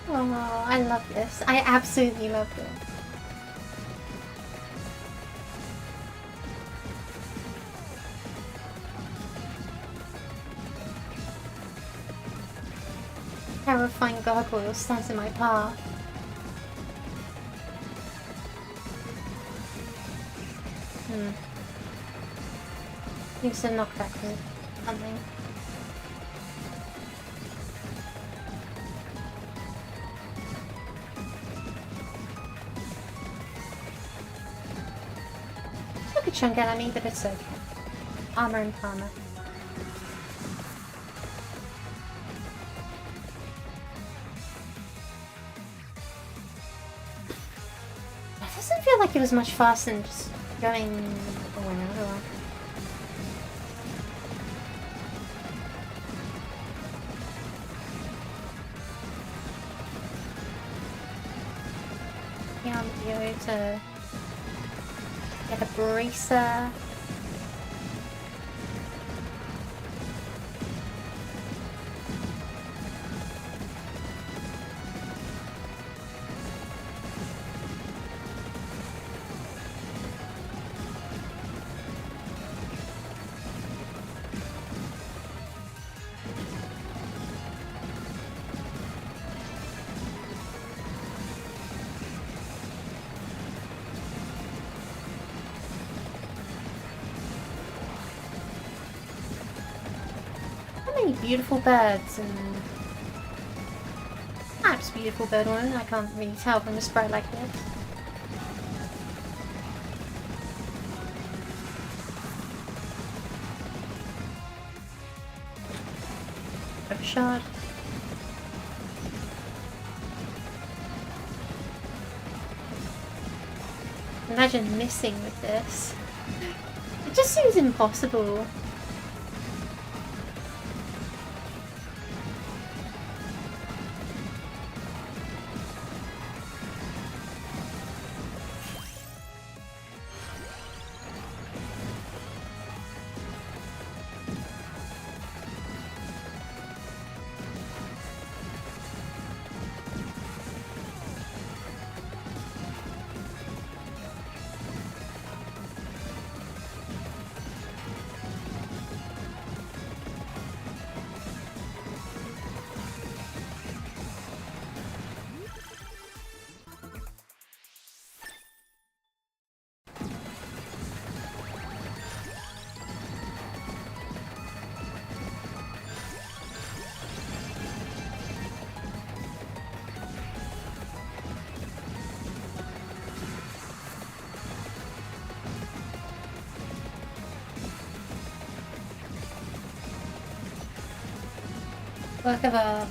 Speaker 1: Oh, I love this. I absolutely love this. Terrifying gargoyle stands in my path. Use the knockback or something. Took a chunk out of me, but it's okay. Armor and armor. That doesn't feel like it was much faster than just going another one. To get a bracer. Beautiful birds and perhaps beautiful bird woman. I can't really tell from a sprite like this. A shot. Imagine missing with this. It just seems impossible. Work of art.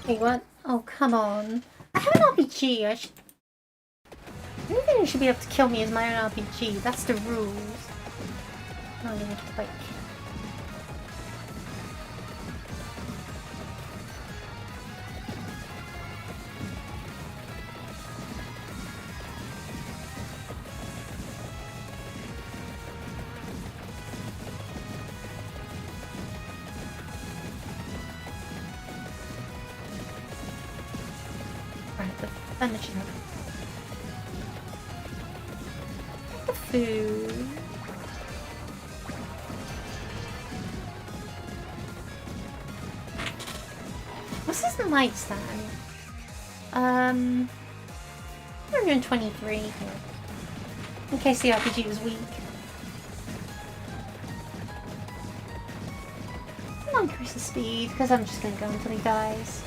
Speaker 1: Wait, what? Oh, come on. I have an RPG. Anything that should be able to kill me is my own RPG. That's the rules. Oh, I need to quick. Furniture. The food. What's this mic stand? 123 here. In case the RPG was weak. I'll increase the speed because I'm just gonna go until he dies.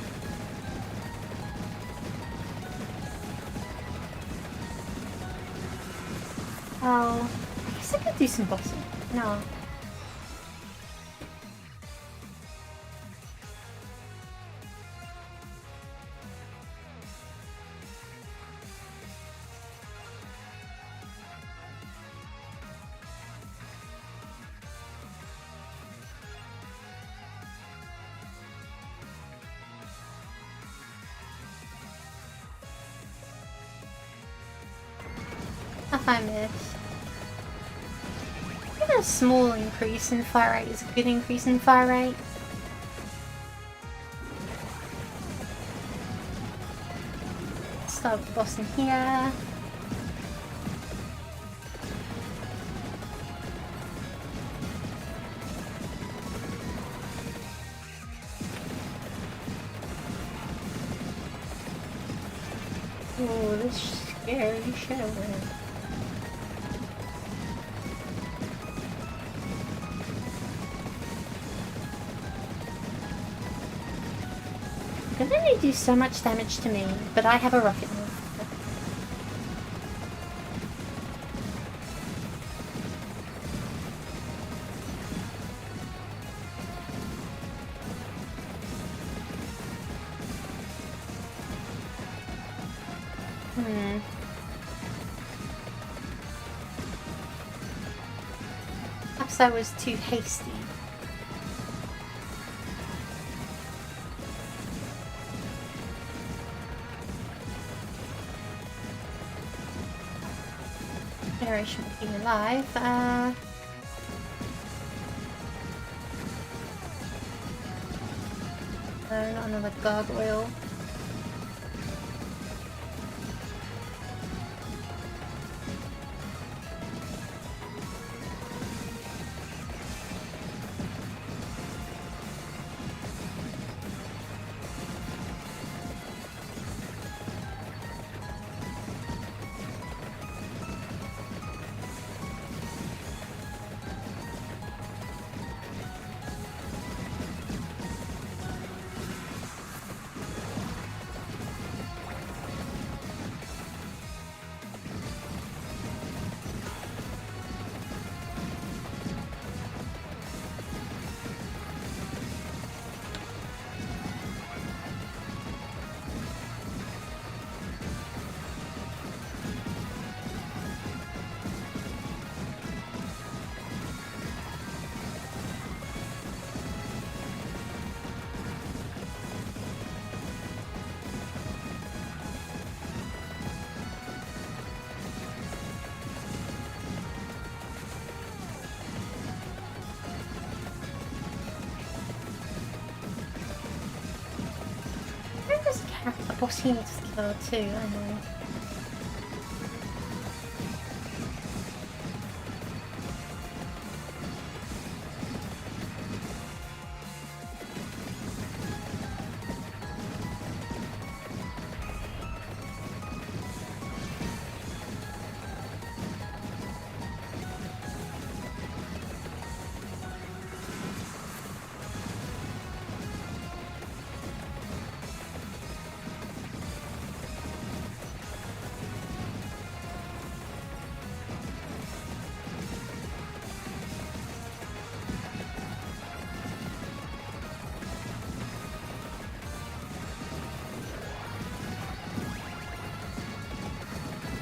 Speaker 1: Oh, I guess I could do some bossing. No. If I miss. Even a small increase in fire rate is a good increase in fire rate. Start with the boss in here. Oh, this scary show. They only do so much damage to me, but I have a rocket move. Perhaps I was too hasty. regeneration will keep me alive. No, not another gargoyle. There's a boss he needs to kill too, I know.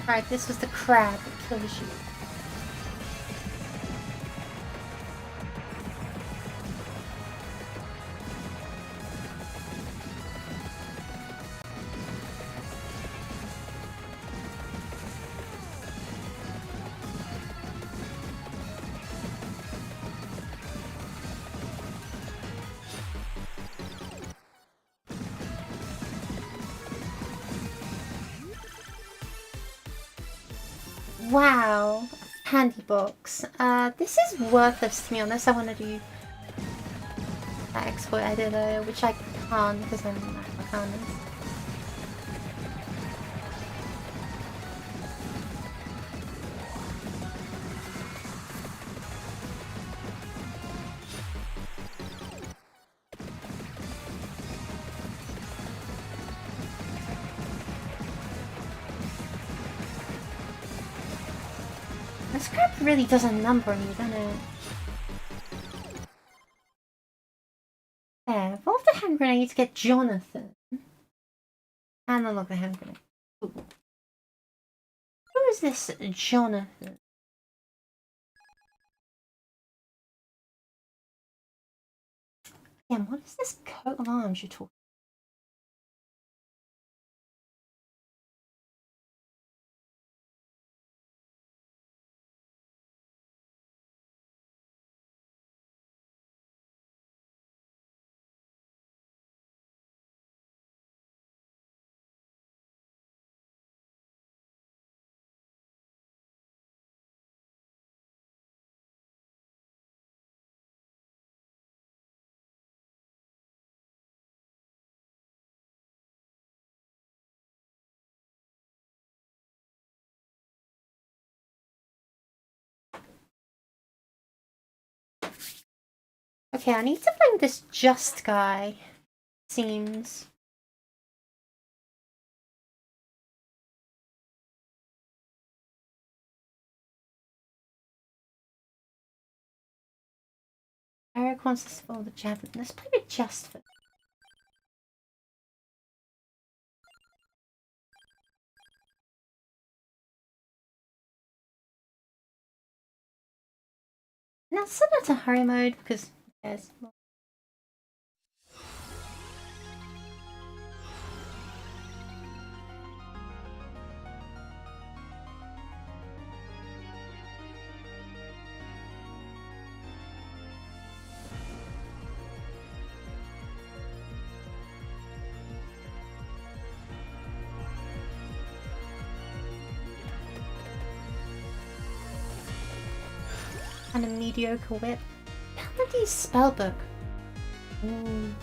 Speaker 1: Right, this was the crab that kills you. Wow, handy box. This is worthless to me unless I want to do that exploit I did earlier, which I can't because I'm Afrikaans. This crap really does a number on you, doesn't it? Yeah, evolve the hand grenade to get Jonathan. And unlock the hand grenade. Ooh. Who is this Jonathan? Damn, what is this coat of arms you're talking? Okay, I need to find this Just guy. Seems. Eric wants us to follow the javelin. Let's play with Just for. Now set that to hurry mode because there's. and a mediocre whip. Paladin's spellbook. Ooh.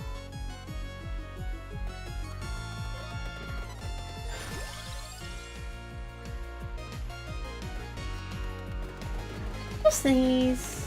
Speaker 1: Just these.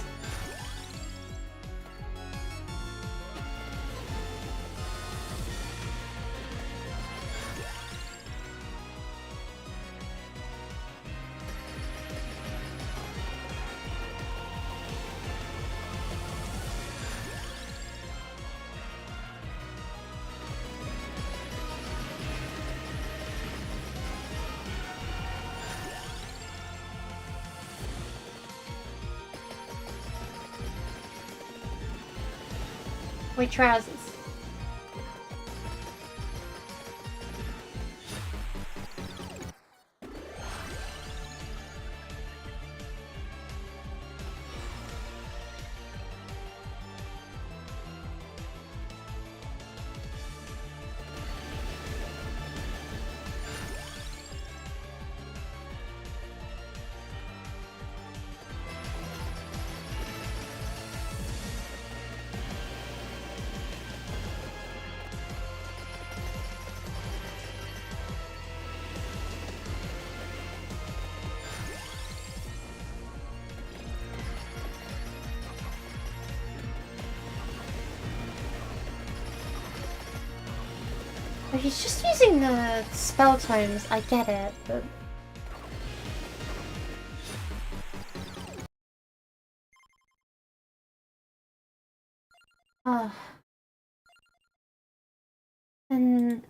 Speaker 1: White trousers. If he's just using the spell tomes, I get it, but... And...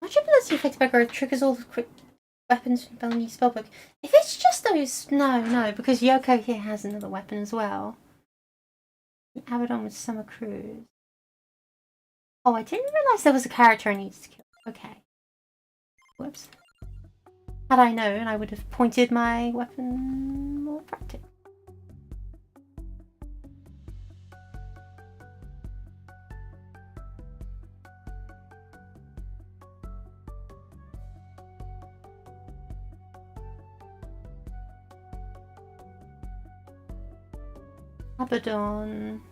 Speaker 1: Much ability effect by growth triggers all the quick weapons from Bellany's spellbook. If it's just those... No, because Yoko here has another weapon as well. Abaddon with Summer Cruise. Oh, I didn't realise there was a character I needed to kill. Okay. Whoops. Had I known, I would have pointed my weapon more practically. Abaddon.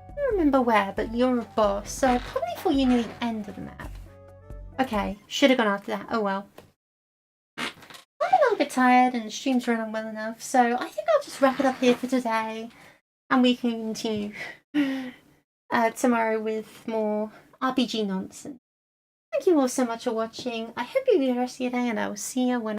Speaker 1: I don't remember where, but you're a boss, so I probably thought you knew the end of the map. Okay, should have gone after that. Oh well. I'm a little bit tired and the stream's running well enough, so I think I'll just wrap it up here for today, and we can continue tomorrow with more RPG nonsense. Thank you all so much for watching. I hope you have a good rest of your day, and I will see you when